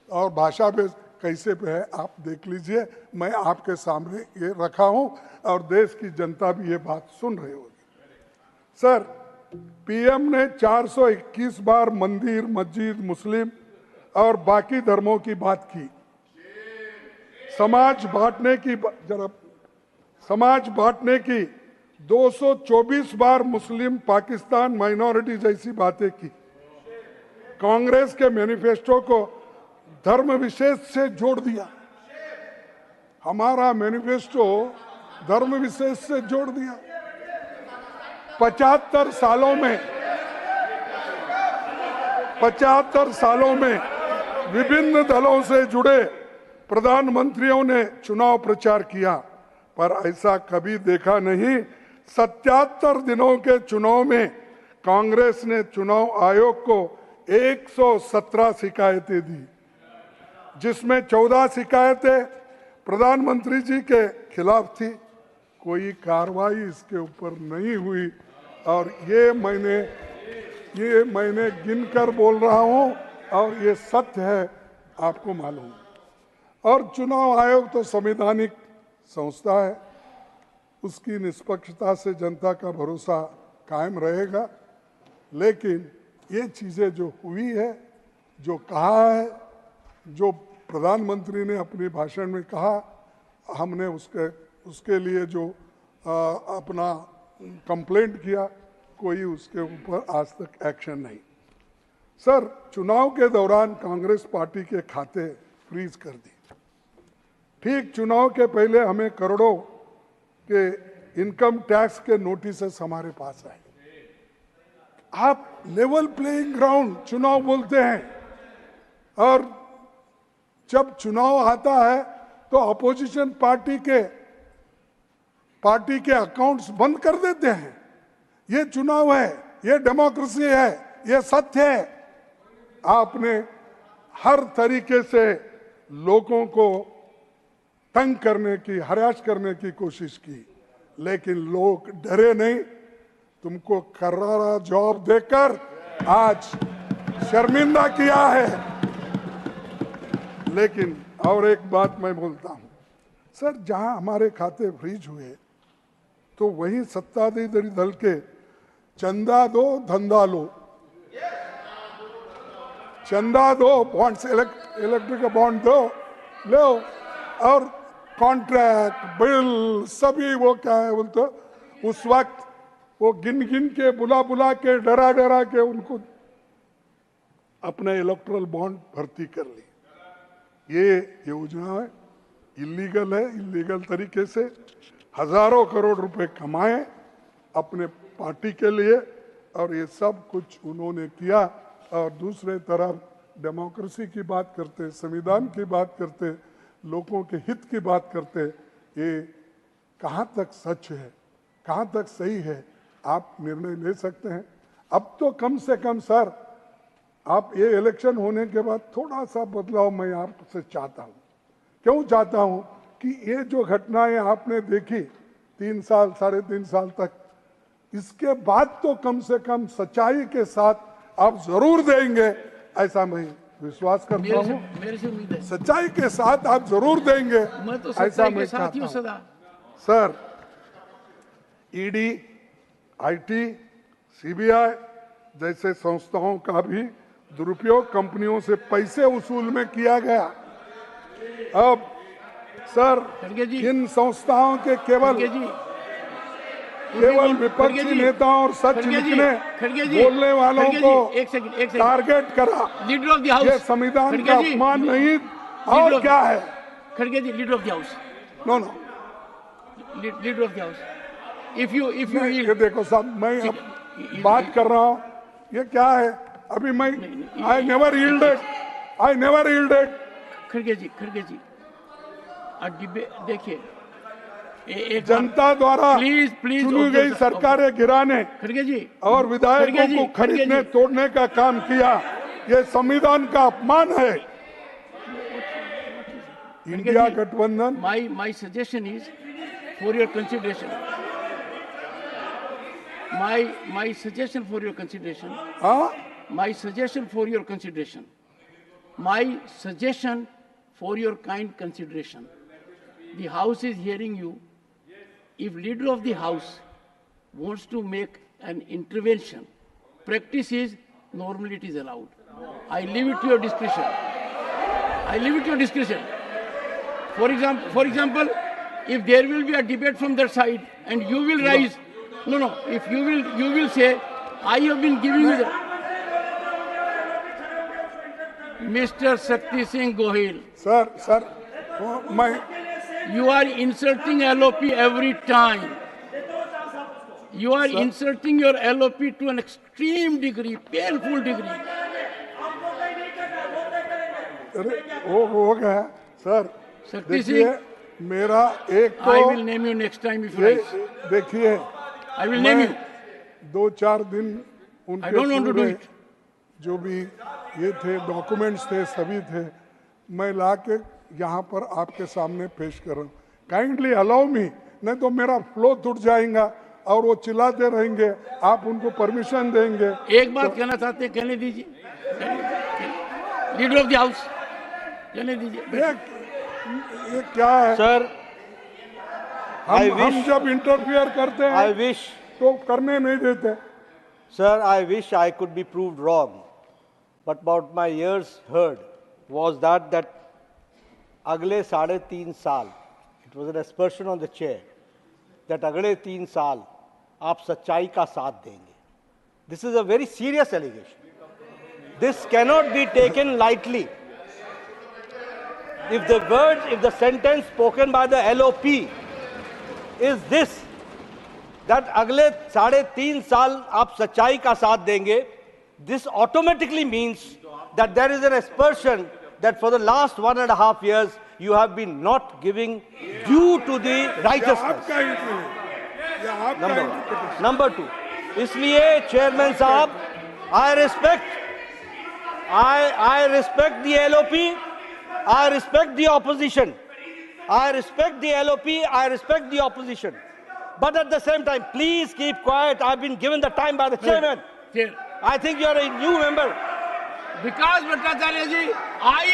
और भाषा बेस कैसे पे है? आप देख लीजिए, मैं आपके सामने ये रखा हूं और देश की जनता भी ये बात सुन रही होगी। सर, पीएम ने 421 बार मंदिर, मस्जिद, मुस्लिम और बाकी धर्मों की बात की। समाज बांटने की 224 बार मुस्लिम, पाकिस्तान, माइनॉरिटी जैसी बातें की। कांग्रेस के मैनिफेस्टो को धर्म विशेष से जोड़ दिया। हमारा मैनिफेस्टो धर्म विशेष से जोड़ दिया। 75 सालों में 75 सालों में विभिन्न दलों से जुड़े प्रधानमंत्रियों ने चुनाव प्रचार किया, पर ऐसा कभी देखा नहीं। 77 दिनों के चुनाव में कांग्रेस ने चुनाव आयोग को 117 शिकायतें दी, जिसमें 14 शिकायतें प्रधानमंत्री जी के खिलाफ थी। कोई कार्रवाई इसके ऊपर नहीं हुई और ये मैंने गिनकर बोल रहा हूं और ये सत्य है, आपको मालूम। और चुनाव आयोग तो संवैधानिक संस्था है, उसकी निष्पक्षता से जनता का भरोसा कायम रहेगा। लेकिन ये चीज़ें जो हुई है, जो कहा है, जो प्रधानमंत्री ने अपने भाषण में कहा, हमने उसके लिए जो अपना कंप्लेंट किया, कोई उसके ऊपर आज तक एक्शन नहीं। सर, चुनाव के दौरान कांग्रेस पार्टी के खाते फ्रीज कर दिए। ठीक चुनाव के पहले हमें करोड़ों के इनकम टैक्स के नोटिस हमारे पास आए। आप लेवल प्लेइंग ग्राउंड चुनाव बोलते हैं, और जब चुनाव आता है तो अपोजिशन पार्टी के अकाउंट्स बंद कर देते हैं। ये चुनाव है, ये डेमोक्रेसी है, ये सत्य है। आपने हर तरीके से लोगों को तंग करने की, हरास करने की कोशिश की, लेकिन लोग डरे नहीं। तुमको करारा जवाब देकर आज शर्मिंदा किया है। लेकिन और एक बात मैं बोलता हूं, सर, जहां हमारे खाते फ्रीज हुए तो वहीं सत्ताधारी दल के चंदा दो धंधा लो, चंदा दो, बॉन्ड्स, इलेक्ट्रिक बॉन्ड दो, लो, और कॉन्ट्रैक्ट बिल सभी वो क्या है बोलते, उस वक्त वो गिन गिन के, बुला के, डरा के उनको अपने इलेक्ट्रल बॉन्ड भर्ती कर ली। ये योजना है, इलीगल है, इलीगल तरीके से हजारों करोड़ रुपए कमाए अपने पार्टी के लिए, और ये सब कुछ उन्होंने किया। और दूसरे तरफ डेमोक्रेसी की बात करते, संविधान की बात करते, लोगों के हित की बात करते, ये कहाँ तक सच है, कहाँ तक सही है, आप निर्णय ले सकते हैं। अब तो कम से कम सर, आप ये इलेक्शन होने के बाद थोड़ा सा बदलाव मैं आपसे चाहता हूँ। क्यों चाहता हूँ कि ये जो घटनाएं आपने देखी 3 साल, 3.5 साल तक, इसके बाद तो कम से कम सच्चाई के साथ आप जरूर देंगे, ऐसा मैं विश्वास करता हूँ। मेरे से उम्मीद है सच्चाई के साथ आप जरूर देंगे, मैं तो ऐसा सच्चाई मैं के साथ ही हूं चाहता सदा। हूँ। सर, ईडी, आईटी, सीबीआई जैसे संस्थाओं का भी दुरुपयोग कंपनियों से पैसे वसूल में किया गया। अब सर, इन संस्थाओं के केवल विपक्षी नेताओं और सच लिखने बोलने वालों को टारगेट करा। लीडर ऑफ द हाउस, ये संविधान का अपमान नहीं और क्या है? खड़गे ji, leader of the house, no, leader of the house, if you ये देखो साहब, मैं अब बात कर रहा हूँ, ये क्या है? अभी मैं आई नेवर यील्डेड। खड़गे जी, देखिए, जनता द्वारा प्लीज चुनी गई सरकारें गिराने खड़गे जी और विधायकों को खरीदने तोड़ने का काम किया, ये संविधान का अपमान है। इंडिया गठबंधन, my suggestion is for your consideration. My suggestion for your consideration. हाँ, My suggestion for your consideration. My suggestion for your kind consideration. The House is hearing you. If leader of the House wants to make an intervention, practice is normally it is allowed. I leave it to your discretion. For example, if there will be a debate from their side and you will rise, if you will say, I have been giving you the... Mr. Shakti Singh Gohil. Sir, You are insulting LOP every time. You are insulting your LOP to an extreme degree, painful degree. अरे वो हो गया सर। शक्ति देखिए सिंह, मेरा एक I तो will name you next time if you ये rise. देखिए I will name you. 2-4 दिन I उनके don't want to do पूरे it. जो भी ये थे डॉक्यूमेंट्स थे सभी थे, मैं ला के यहाँ पर आपके सामने पेश कर रहा हूँ। काइंडली अलाउ मी, नहीं तो मेरा फ्लो टूट जाएगा और वो चिल्लाते रहेंगे, आप उनको परमिशन देंगे। एक बात कहना चाहते हैं, कहने दीजिए। लीडर ऑफ द हाउस, कहने दीजिए। ये क्या है Sir, हम जब इंटरफियर करते I हैं wish, तो करने नहीं देते। sir, I wish I could be proved wrong. But what my ears heard was that अगले 3.5 साल, it was an aspersion on the chair, that अगले 3 साल आप सच्चाई का साथ देंगे. This is a very serious allegation. This cannot be taken lightly. If the sentence spoken by the LOP is this, that अगले 3.5 साल आप सच्चाई का साथ देंगे, this automatically means that there is an aspersion that for the last 1.5 years you have been not giving due to the righteousness. आपका ही नहीं, ये आपका ही नहीं। Number 2, इसलिए चेयरमैन साहब, I respect the LOP, I respect the opposition, I respect the LOP, I respect the opposition. But at the same time, please keep quiet. I've been given the time by the chairman. Chair. I think you're a new member. Vikas Bhattacharya ji, I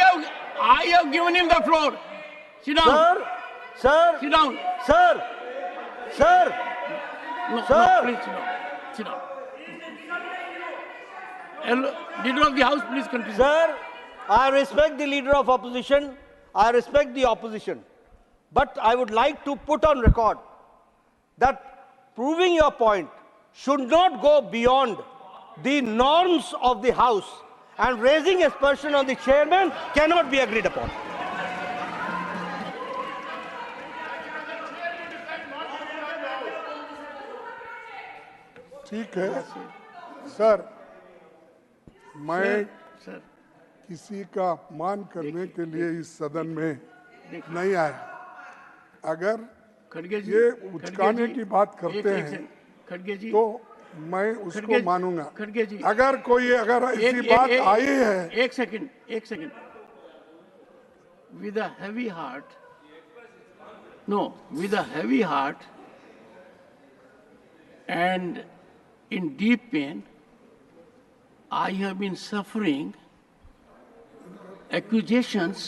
have given him the floor. Sit down. Sir, Sit down. sir, No, Sir. please sit down. Sit down. Leader of the house, please continue. sir, I respect the leader of opposition. I respect the opposition. But I would like to put on record that proving your point should not go beyond the norms of the house, and raising aspersion on the chairman cannot be agreed upon. ठीक है सर, मैं Sir, किसी का अपमान करने के लिए इस सदन में नहीं आया। अगर खड़गे जी, ये खड़गे उचकाने जी, की बात करते एक हैं सेकंड, खड़गे जी, तो मैं उसको खड़गे- मानूंगा। खड़गे जी, अगर ऐसी बात आई है, एक second. With a heavy heart, and in deep pain, I have been suffering accusations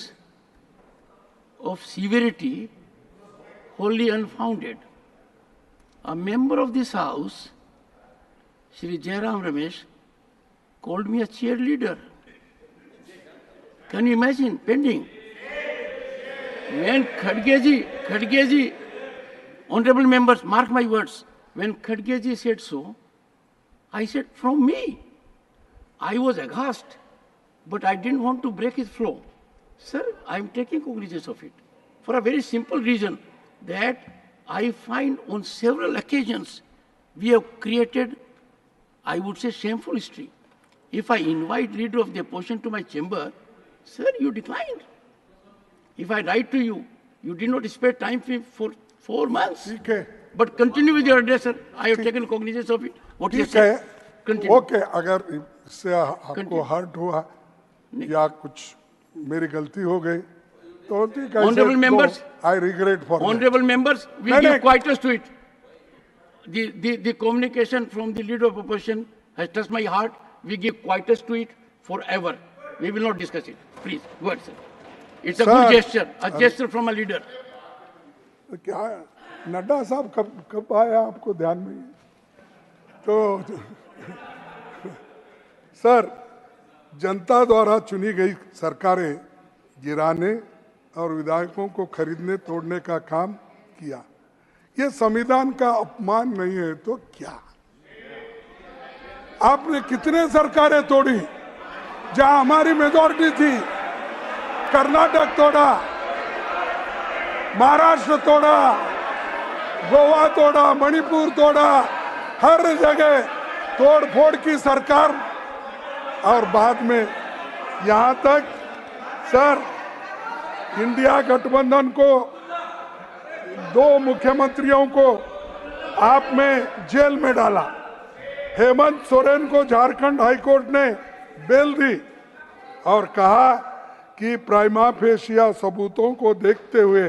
of severity wholly unfounded. A member of this house, Shri Jairam Ramesh, called me a cheerleader. Can you imagine? Pending. When Khadge ji, honorable members, mark my words, when Khadge ji said so, I said, from me. I was aghast, but I didn't want to break his flow. Sir, I am taking cognizance of it for a very simple reason, that I find on several occasions we have created, I would say, shameful history. If I invite leader of the opposition to my chamber, sir, you declined. If I write to you, you did not spare time for 4 months. ठीक है, But continue with your address, sir. I have taken cognizance of it. What you ठीक said. है, Continue. ओके। अगर इससे आपको Continue. हर्ट हुआ या कुछ मेरी गलती हो गई तो ठीक है। Honorable members, I regret for Honorable members, we No, give no. quietus to it. The communication from the leader of opposition has touched my heart. We give quietus to it forever. We will not discuss it. Please, go ahead, sir. It's a Sir, good gesture, a gesture from a leader. क्या नड्डा साहब कब आया आपको ध्यान में? तो सर, जनता द्वारा चुनी गई सरकारें गिराने और विधायकों को खरीदने तोड़ने का काम किया। ये संविधान का अपमान नहीं है तो क्या? आपने कितने सरकारें तोड़ी जहां हमारी मेजॉरिटी थी? कर्नाटक तोड़ा, महाराष्ट्र तोड़ा, गोवा तोड़ा, मणिपुर तोड़ा, हर जगह तोड़ फोड़ की सरकार। और बाद में यहाँ तक सर, इंडिया गठबंधन को 2 मुख्यमंत्रियों को आपने जेल में डाला। हेमंत सोरेन को झारखंड हाईकोर्ट ने बेल दी और कहा कि प्राइमा फेशिया सबूतों को देखते हुए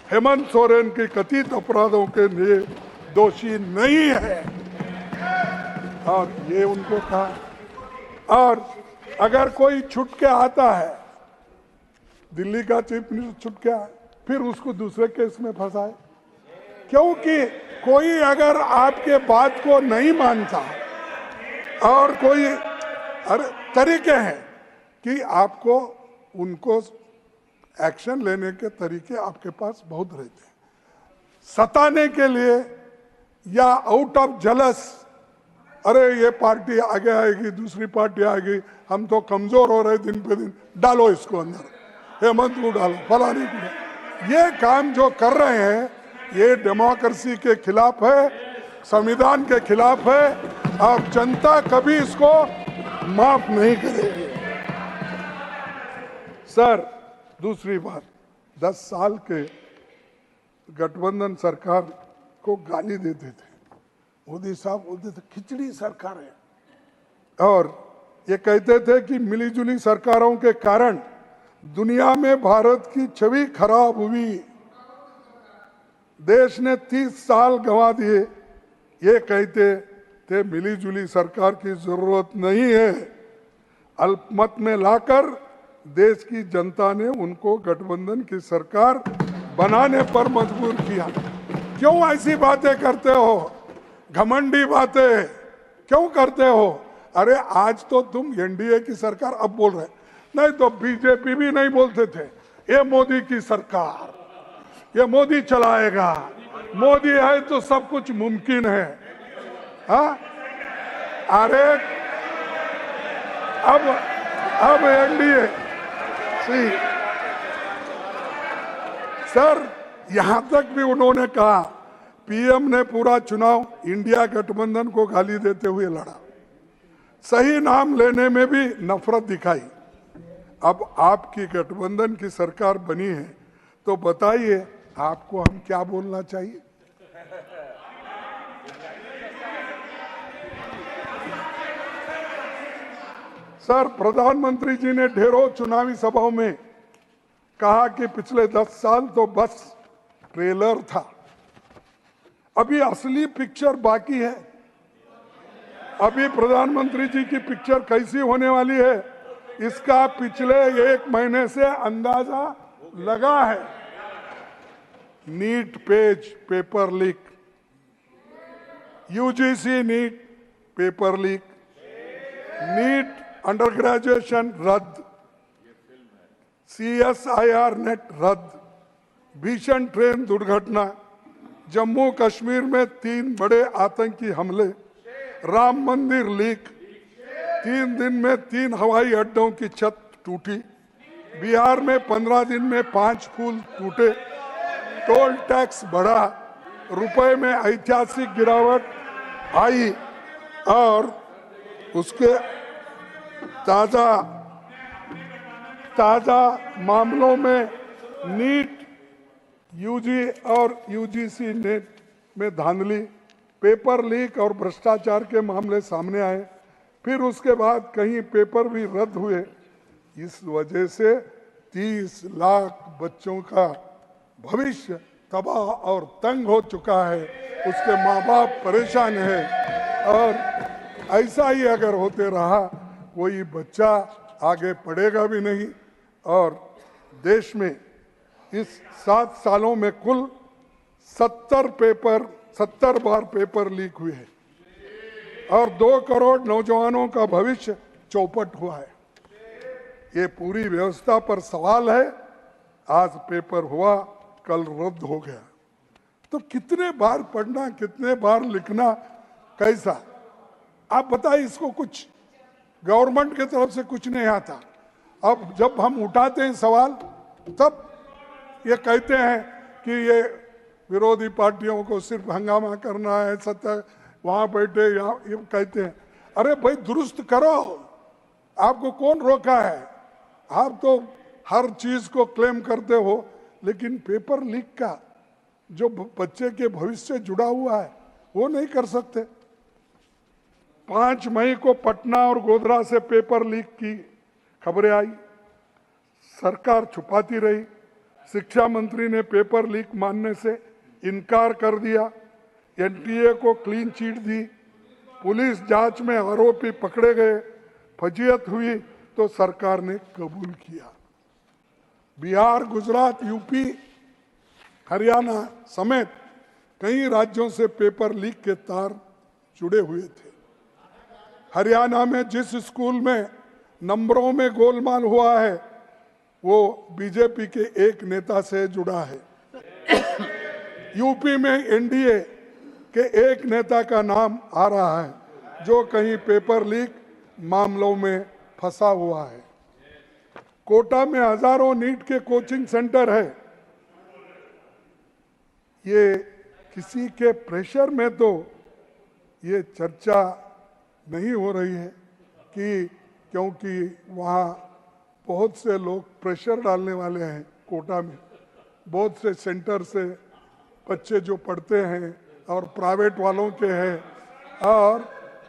हेमंत सोरेन के कथित अपराधों के लिए दोषी नहीं है, और ये उनको कहा। और अगर कोई छूट के आता है, दिल्ली का चीफ मिनिस्टर छूट के आए, फिर उसको दूसरे केस में फंसाए, क्योंकि कोई अगर आपके बात को नहीं मानता और कोई तरीके हैं कि आपको उनको एक्शन लेने के तरीके आपके पास बहुत रहते हैं, सताने के लिए या आउट ऑफ जलस, अरे ये पार्टी आगे आएगी, दूसरी पार्टी आएगी, हम तो कमजोर हो रहे दिन पे दिन, डालो इसको अंदर, हेमंत को डालो, फलानी को डालो। ये काम जो कर रहे हैं ये डेमोक्रेसी के खिलाफ है, संविधान के खिलाफ है, और जनता कभी इसको माफ नहीं करेगी। सर, दूसरी बात, 10 साल के गठबंधन सरकार को गाली देते थे, मोदी साहब बोलते थे खिचड़ी सरकार है, और ये कहते थे कि मिलीजुली सरकारों के कारण दुनिया में भारत की छवि खराब हुई, देश ने 30 साल गंवा दिए। ये कहते थे मिलीजुली सरकार की जरूरत नहीं है, अल्पमत में लाकर देश की जनता ने उनको गठबंधन की सरकार बनाने पर मजबूर किया। क्यों ऐसी बातें करते हो, घमंडी बातें क्यों करते हो? अरे आज तो तुम एनडीए की सरकार अब बोल रहे, नहीं तो बीजेपी भी नहीं बोलते थे ये मोदी की सरकार, ये मोदी चलाएगा, मोदी है तो सब कुछ मुमकिन है। हाँ, अरे अब एनडीए सर, यहां तक भी उन्होंने कहा, पीएम ने पूरा चुनाव इंडिया गठबंधन को गाली देते हुए लड़ा, सही नाम लेने में भी नफरत दिखाई। अब आपकी गठबंधन की सरकार बनी है तो बताइए आपको हम क्या बोलना चाहिए? सर, प्रधानमंत्री जी ने ढेरों चुनावी सभाओं में कहा कि पिछले 10 साल तो बस ट्रेलर था, अभी असली पिक्चर बाकी है। अभी प्रधानमंत्री जी की पिक्चर कैसी होने वाली है इसका पिछले 1 महीने से अंदाजा लगा है। NEET page paper leak, UGC NEET paper leak, NEET under graduation रद्द, CSIR नेट रद्द, भीषण ट्रेन दुर्घटना, जम्मू कश्मीर में 3 बड़े आतंकी हमले, राम मंदिर लीक, 3 दिन में 3 हवाई अड्डों की छत टूटी, बिहार में 15 दिन में 5 पुल टूटे, टोल टैक्स बढ़ा, रुपए में ऐतिहासिक गिरावट आई, और उसके ताजा मामलों में नीट यूजी और यूजीसी नेट में धांधली, पेपर लीक और भ्रष्टाचार के मामले सामने आए, फिर उसके बाद कहीं पेपर भी रद्द हुए। इस वजह से 30 लाख बच्चों का भविष्य तबाह और तंग हो चुका है, उसके माँ बाप परेशान है, और ऐसा ही अगर होते रहा कोई बच्चा आगे पढ़ेगा भी नहीं। और देश में इस 7 सालों में कुल 70 बार पेपर लीक हुए हैं और 2 करोड़ नौजवानों का भविष्य चौपट हुआ है। ये पूरी व्यवस्था पर सवाल है। आज पेपर हुआ, कल रद्द हो गया, तो कितने बार पढ़ना, कितने बार लिखना, कैसा? आप बताइए, इसको कुछ गवर्नमेंट की तरफ से कुछ नहीं आता। अब जब हम उठाते हैं सवाल तब ये कहते हैं कि ये विरोधी पार्टियों को सिर्फ हंगामा करना है, सत्ता वहां बैठे यहाँ, ये कहते हैं। अरे भाई दुरुस्त करो, आपको कौन रोका है? आप तो हर चीज को क्लेम करते हो, लेकिन पेपर लीक का जो बच्चे के भविष्य से जुड़ा हुआ है वो नहीं कर सकते। 5 मई को पटना और गोधरा से पेपर लीक की खबरें आई, सरकार छुपाती रही। शिक्षा मंत्री ने पेपर लीक मानने से इनकार कर दिया, एनटीए को क्लीन चिट दी, पुलिस जांच में आरोपी पकड़े गए, फजीयत हुई तो सरकार ने कबूल किया। बिहार, गुजरात, यूपी, हरियाणा समेत कई राज्यों से पेपर लीक के तार जुड़े हुए थे। हरियाणा में जिस स्कूल में नंबरों में गोलमाल हुआ है वो बीजेपी के एक नेता से जुड़ा है। यूपी में एनडीए के एक नेता का नाम आ रहा है जो कहीं पेपर लीक मामलों में फंसा हुआ है। कोटा में हजारों नीट के कोचिंग सेंटर है। ये किसी के प्रेशर में तो ये चर्चा नहीं हो रही है कि क्योंकि वहाँ बहुत से लोग प्रेशर डालने वाले हैं। कोटा में बहुत से सेंटर से बच्चे जो पढ़ते हैं और प्राइवेट वालों के हैं, और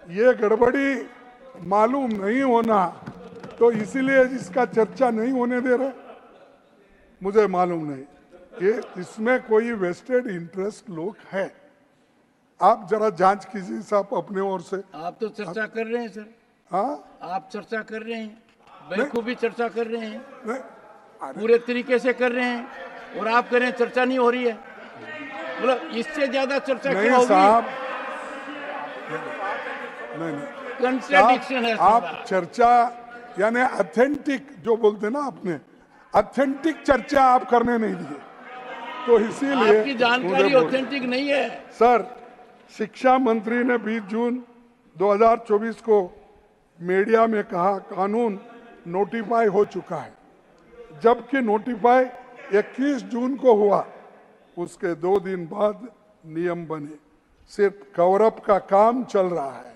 ये गड़बड़ी मालूम नहीं होना तो इसीलिए इसका चर्चा नहीं होने दे रहे। मुझे मालूम नहीं ये इसमें कोई वेस्टेड इंटरेस्ट लोग हैं। आप जरा जांच कीजिए साहब अपने ओर से। आप तो चर्चा कर रहे हैं सर। हाँ, आप चर्चा कर रहे हैं, बखूबी चर्चा कर रहे हैं, नहीं, पूरे तरीके से कर रहे हैं, और आप कह रहे हैं चर्चा नहीं हो रही है। मतलब इससे ज्यादा चर्चा क्या नहीं होगी? साहब, नहीं कंट्राडिक्शन है आप साहब। चर्चा यानी ऑथेंटिक जो बोलते ना आपने, ऑथेंटिक चर्चा आप करने नहीं दिए, तो इसीलिए आपकी जानकारी मुझे बोल- ऑथेंटिक नहीं है। सर, शिक्षा मंत्री ने 20 जून 2024 को मीडिया में कहा कानून नोटिफाई हो चुका है, जबकि नोटिफाई 21 जून को हुआ। उसके 2 दिन बाद नियम बने। सिर्फ कवरअप का काम चल रहा है।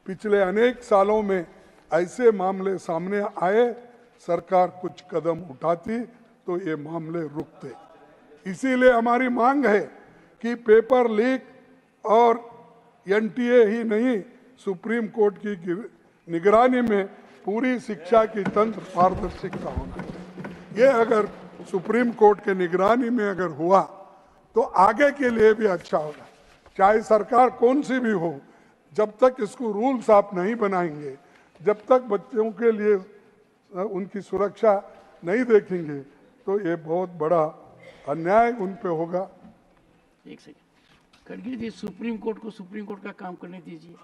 पिछले अनेक सालों में ऐसे मामले सामने आए, सरकार कुछ कदम उठाती तो ये मामले रुकते। इसीलिए हमारी मांग है कि पेपर लीक और एनटीए ही नहीं, सुप्रीम कोर्ट की निगरानी में पूरी शिक्षा की तंत्र पारदर्शिता होना चाहिए। ये अगर सुप्रीम कोर्ट के निगरानी में अगर हुआ तो आगे के लिए भी अच्छा होगा। चाहे सरकार कौन सी भी हो, जब तक इसको रूल्स आप नहीं बनाएंगे, जब तक बच्चों के लिए उनकी सुरक्षा नहीं देखेंगे, तो ये बहुत बड़ा अन्याय उन पे होगा। एक सेकंड, खड़गे जी, सुप्रीम कोर्ट को सुप्रीम कोर्ट का काम करने दीजिए,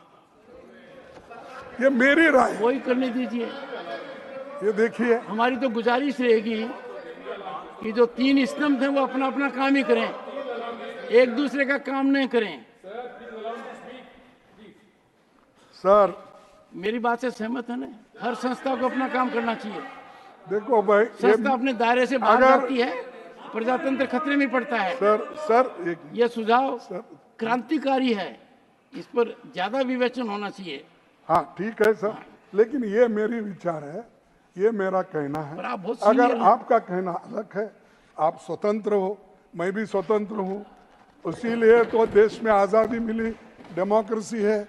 ये मेरी राय है। वही करने दीजिए। ये देखिए, हमारी तो गुजारिश रहेगी कि जो 3 स्तंभ हैं वो अपना अपना काम ही करें, एक दूसरे का काम नहीं करें। सर मेरी बात से सहमत है ना? हर संस्था को अपना काम करना चाहिए। देखो भाई, संस्था अपने दायरे से बाहर अगर- जाती है, प्रजातंत्र खतरे में पड़ता है। सर एक यह सुझाव सर, क्रांतिकारी है, इस पर ज्यादा विवेचन होना चाहिए। हाँ ठीक है सर, लेकिन ये मेरी विचार है, ये मेरा कहना है। पर आप बहुत अगर सीनियर हैं। आपका कहना अलग है, आप स्वतंत्र हो, मैं भी स्वतंत्र हूँ, इसीलिए तो देश में आज़ादी मिली, डेमोक्रेसी है,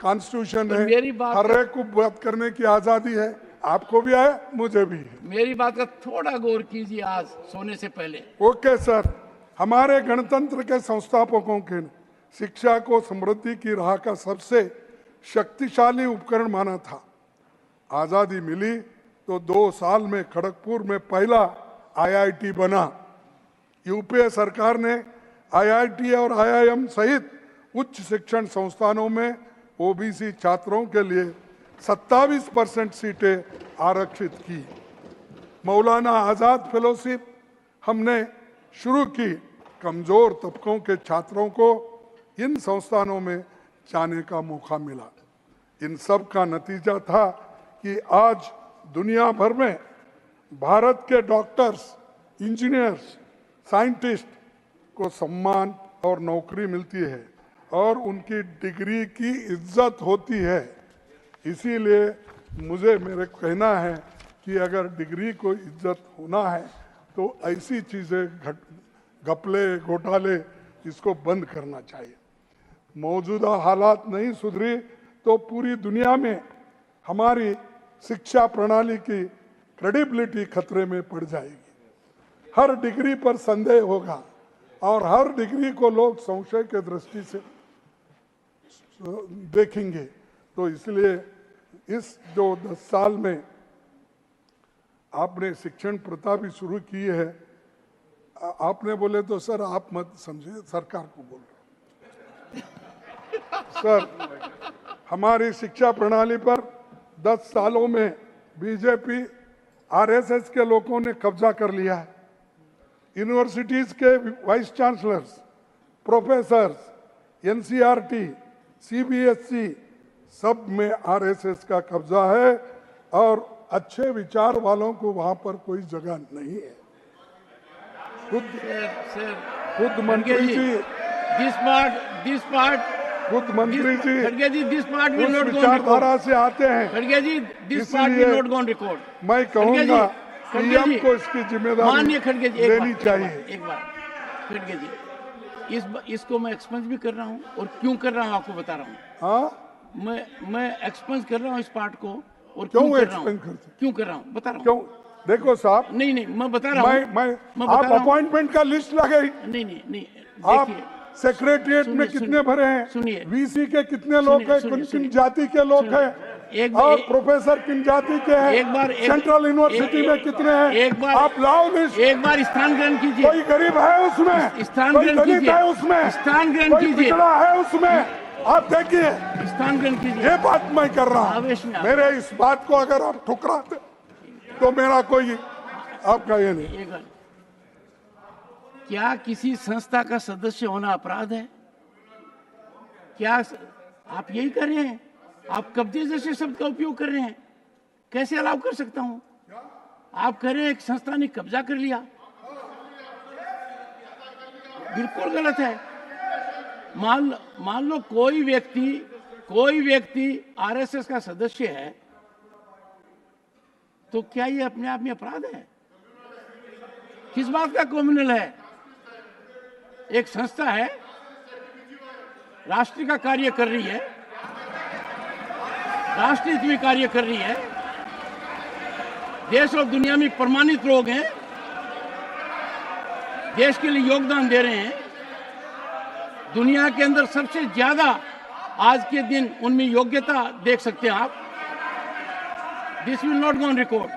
कॉन्स्टिट्यूशन तो है, मेरी बात- हर एक को बात करने की आज़ादी है। आपको भी है, मुझे भी है। मेरी बात का थोड़ा गौर कीजिए आज सोने से पहले। ओके सर, हमारे गणतंत्र के संस्थापकों के शिक्षा को समृद्धि की राह का सबसे शक्तिशाली उपकरण माना था। आज़ादी मिली तो 2 साल में खड़गपुर में पहला आईआईटी बना। यूपीए सरकार ने आईआईटी और आईआईएम सहित उच्च शिक्षण संस्थानों में ओबीसी छात्रों के लिए 27% सीटें आरक्षित की। मौलाना आज़ाद फेलोशिप हमने शुरू की। कमजोर तबकों के छात्रों को इन संस्थानों में जाने का मौका मिला। इन सब का नतीजा था कि आज दुनिया भर में भारत के डॉक्टर्स, इंजीनियर्स, साइंटिस्ट को सम्मान और नौकरी मिलती है और उनकी डिग्री की इज्जत होती है। इसीलिए मुझे मेरे कहना है कि अगर डिग्री को इज्जत होना है तो ऐसी चीज़ें घपले घोटाले इसको बंद करना चाहिए। मौजूदा हालात नहीं सुधरी तो पूरी दुनिया में हमारी शिक्षा प्रणाली की क्रेडिबिलिटी खतरे में पड़ जाएगी। हर डिग्री पर संदेह होगा और हर डिग्री को लोग संशय के दृष्टि से देखेंगे। तो इसलिए इस जो 10 साल में आपने शिक्षण प्रथा भी शुरू की है, आपने बोले तो सर आप मत समझिए, सरकार को बोल रहे सर। हमारी शिक्षा प्रणाली पर 10 सालों में बीजेपी आरएसएस के लोगों ने कब्जा कर लिया है। यूनिवर्सिटीज के vice chancellors, professors, NCERT, CBSE सब में आरएसएस का कब्जा है और अच्छे विचार वालों को वहां पर कोई जगह नहीं है। खुद मंत्री जी खुद मंत्री जी खड़गे जी, दिस पार्ट विल उस नॉट गो विचारधारा से आते हैं। खड़गे ji, this part will not go on record. मैं कहूंगा खड़गे पीएम जी, को इसकी जिम्मेदारी माननीय खड़गे जी, लेनी चाहिए। एक बार खड़गे जी, इसको मैं एक्सपेंस भी कर रहा हूँ और क्यों कर रहा हूँ आपको बता रहा हूँ। हाँ, मैं एक्सपेंस कर रहा हूँ इस पार्ट को और क्यों कर रहा हूँ, एक्सपेंस करते? क्यों कर रहा हूँ बता रहा हूँ। क्यों? देखो साहब, नहीं मैं बता रहा हूँ। मैं बता आप रहा हूँ। अपॉइंटमेंट का लिस्ट लगे, नहीं आप देखिए, सेक्रेटरिएट में सुनिए, कितने भरे हैं, सुनिए। वीसी के कितने लोग हैं, सुनिए, किन जाति के लोग सुनिए। हैं और प्रोफेसर किन जाति के हैं, सेंट्रल यूनिवर्सिटी में कितने हैं, आप लाओ लिस्ट। एक बार स्थान ग्रहण कीजिए। कोई गरीब है उसमें, स्थान कोई ग्रहण दलित कीजिए। है उसमें, स्थान ग्रहण कोई कीजिए। पिछड़ा है उसमें, आप देखिए। स्थान ग्रहण कीजिए। ये बात मैं कर रहा आवेश में हूँ। आप- मेरे इस बात को अगर आप ठुकराते तो मेरा कोई आपका ये नहीं। एक बार, क्या किसी संस्था का सदस्य होना अपराध है? क्या आप यही कर रहे हैं? आप कब्जे जैसे शब्द का उपयोग कर रहे हैं, कैसे अलाउ कर सकता हूं? आप कह रहे हैं एक संस्था ने कब्जा कर लिया, बिल्कुल गलत है। मान लो कोई व्यक्ति आरएसएस का सदस्य है, तो क्या ये अपने आप में अपराध है? किस बात का कम्युनल है? एक संस्था है, राष्ट्र का कार्य कर रही है, राष्ट्र हित में कार्य कर रही है, देश और दुनिया में प्रमाणित लोग हैं, देश के लिए योगदान दे रहे हैं। दुनिया के अंदर सबसे ज्यादा आज के दिन उनमें योग्यता देख सकते हैं आप। This will not go on record.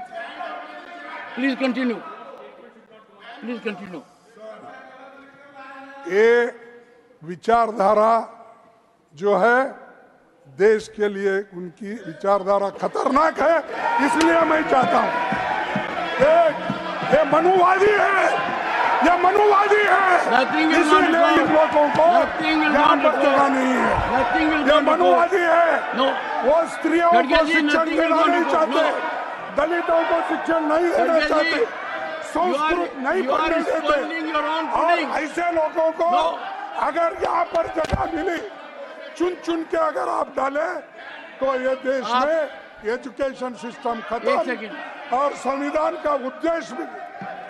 Please continue. ये विचारधारा जो है देश के लिए, उनकी विचारधारा खतरनाक है, इसलिए मैं चाहता हूं ये मनुवादी है, ये मनुवादी है, इसीलिए इन लोगों को यहाँ पर जगह नहीं है। ये मनुवादी है, वो स्त्रियों को शिक्षण देना नहीं चाहते, दलितों को शिक्षण नहीं देना चाहते, संस्कृत नहीं पढ़ने देते। और ऐसे लोगों को अगर यहाँ पर जगह मिली, चुन के अगर आप डालें तो ये देश में एजुकेशन सिस्टम खत्म और संविधान का उद्देश्य भी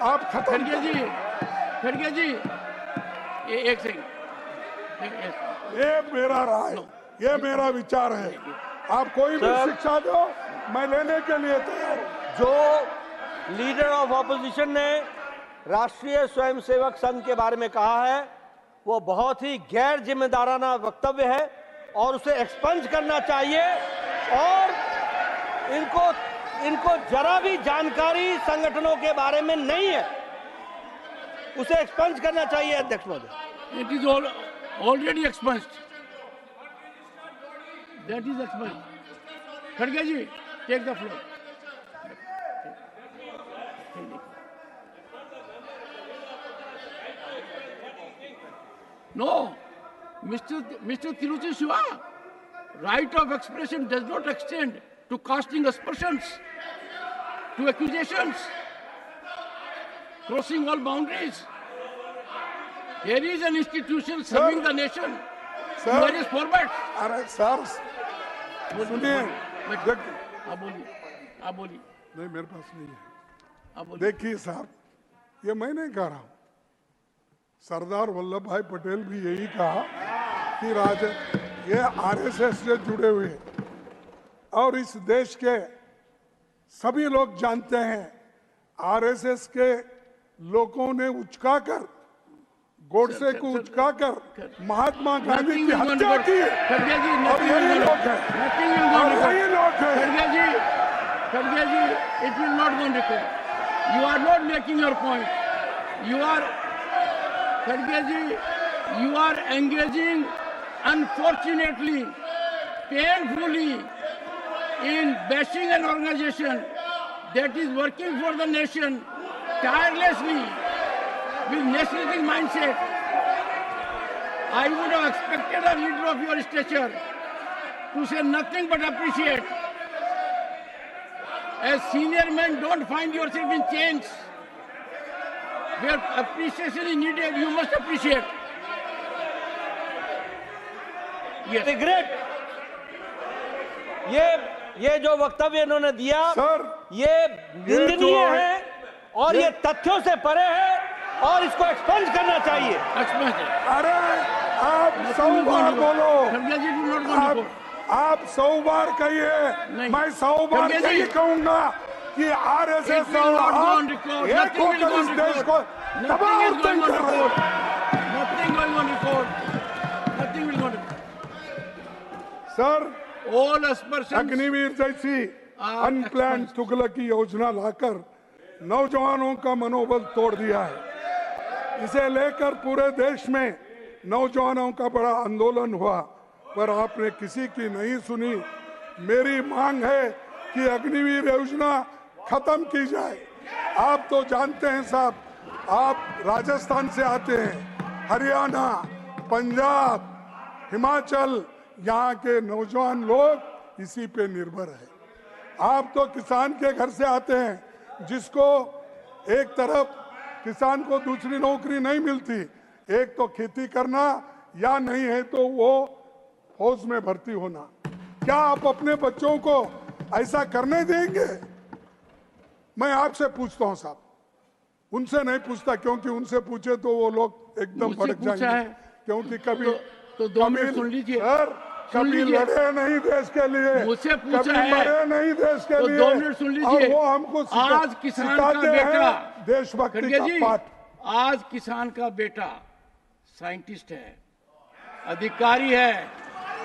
आप खत्म। खड़गे जी, एक सेकंड। ये मेरा राय, ये मेरा विचार है। आप कोई भी शिक्षा दो, मैं लेने के लिए तैयार हूं। जो लीडर ऑफ ऑपोजिशन ने राष्ट्रीय स्वयंसेवक संघ के बारे में कहा है, वो बहुत ही गैर जिम्मेदाराना वक्तव्य है और उसे एक्सपंज करना चाहिए। और इनको जरा भी जानकारी संगठनों के बारे में नहीं है, उसे एक्सपंज करना चाहिए। अध्यक्ष महोदय, it is already expunged. That is expunged. खड़गे ji, take the floor. No, Mr. Tiruchi Shiva, right of expression does not extend to casting aspersions, to accusations, crossing all boundaries. There is an institution serving the nation in various formats. अरे सर सुनिए, आप बोलिए। नहीं, मेरे पास नहीं है। आप बोलिए। देखिए साहब, ये मैं नहीं कह रहा हूं, सरदार वल्लभ भाई पटेल भी यही कहा कि ये आरएसएस से जुड़े हुए और इस देश के सभी लोग जानते हैं, आरएसएस के लोगों ने उचकाकर, गोडसे को उचकाकर महात्मा गांधी की हत्या की है। खड़गे जी, और यही लोग हैं, और यही लोग हैं। Khadge ji, it will not go on record. You are not making your point. You are, Khadge ji, you are engaging, unfortunately, painfully, in bashing an organization that is working for the nation tirelessly with nationalistic mindset. I would have expected a leader of your stature to say nothing but appreciate. As senior men, don't find yourself in chains. Where appreciation is needed, you must appreciate. Yes. Regret, ये जो वक्तव्य इन्होंने दिया सर, ये निंदनीय है और ये तथ्यों से परे है और इसको एक्सपंज करना चाहिए। अरे आप 100 बार बोलो, खड़गे जी, do not go on record. आप 100 बार कहिए, नहीं। मैं 100 बार खड़गे जी, यही कहूंगा कि RSS It will not go on record. एक Nothing will होकर go इस on देश को record. तबाह Nothing और is going तंग on कर रहे हैं। record. Nothing going on record. Nothing will go on record. Sir, All aspersions. Agniveer जैसी अनप्लान तुगलकी योजना लाकर नौजवानों का मनोबल तोड़ दिया है। इसे लेकर पूरे देश में नौजवानों का बड़ा आंदोलन हुआ, पर आपने किसी की नहीं सुनी। मेरी मांग है कि अग्निवीर योजना खत्म की जाए। आप तो जानते हैं साहब, आप राजस्थान से आते हैं, हरियाणा, पंजाब, हिमाचल, यहाँ के नौजवान लोग इसी पे निर्भर है। आप तो किसान के घर से आते हैं, जिसको एक तरफ किसान को दूसरी नौकरी नहीं मिलती, एक तो खेती करना या नहीं है तो वो फौज में भर्ती होना। क्या आप अपने बच्चों को ऐसा करने देंगे? मैं आपसे पूछता हूं साहब, उनसे नहीं पूछता, क्योंकि उनसे पूछे तो वो लोग एकदम मुझसे भड़क पूछा जाएंगे। है। क्योंकि कभी तो 2 मिनट सुन लीजिए। सर, सुन कभी लीजिए। लड़े नहीं देश के लिए, मुझसे पूछा कभी है। मरे नहीं देश के तो लिए। 2 मिनट सुन लीजिए। और वो हमको आज किसान का सिखाते हैं बेटा, देशभक्ति खड़गे का जी, पाठ। आज किसान का बेटा साइंटिस्ट है, अधिकारी है,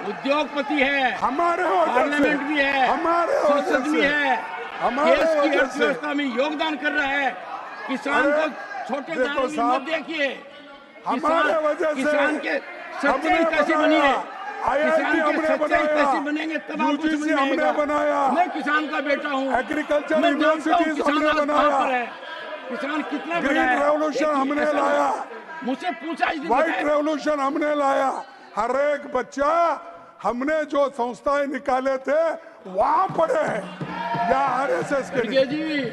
उद्योगपति है, हमारे वजह से, पार्लियामेंट भी है, हमारे वजह संसद भी से, है, हमारे देश की वजह से। अर्थव्यवस्था में योगदान कर रहा है। किसान अरे, को छोटे देखो दायरे में साहब, मत देखिए। हमारे वजह से किसान के सच्चाई हमने कैसे बनी है, IIT किसान के हमने सच्चाई बनाया, कैसे बनेंगे तब आपको समझ UGC में हमने आएगा। बनाया, मैं किसान का बेटा हूँ, एग्रीकल्चर मैं जानता हूँ यूनिवर्सिटीज किसान हमने आज कहाँ बनाया, पर है, किसान कितना बड़ा ग्रीन है। रेवोल्यूशन एक हमने ऐसा- लाया, मुझसे पूछा इसने व्हाइट बताया। रेवोल्यूशन हमने लाया। हर एक बच्चा हमने जो संस्थाएं निकाले थे वहां पढ़े हैं या आरएसएस के खड़गे लिए। जी,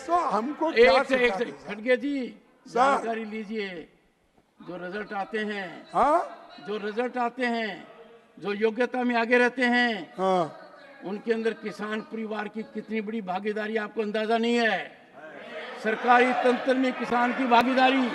तो हमको क्या एक से सिखाते हैं? खड़गे जी, सर। जानकारी लीजिए। जो रिजल्ट आते हैं, हाँ जो रिजल्ट आते हैं, जो योग्यता में आगे रहते हैं, हाँ, उनके अंदर किसान परिवार की कितनी बड़ी भागीदारी आपको अंदाजा नहीं है। सरकारी तंत्र में किसान की भागीदारी,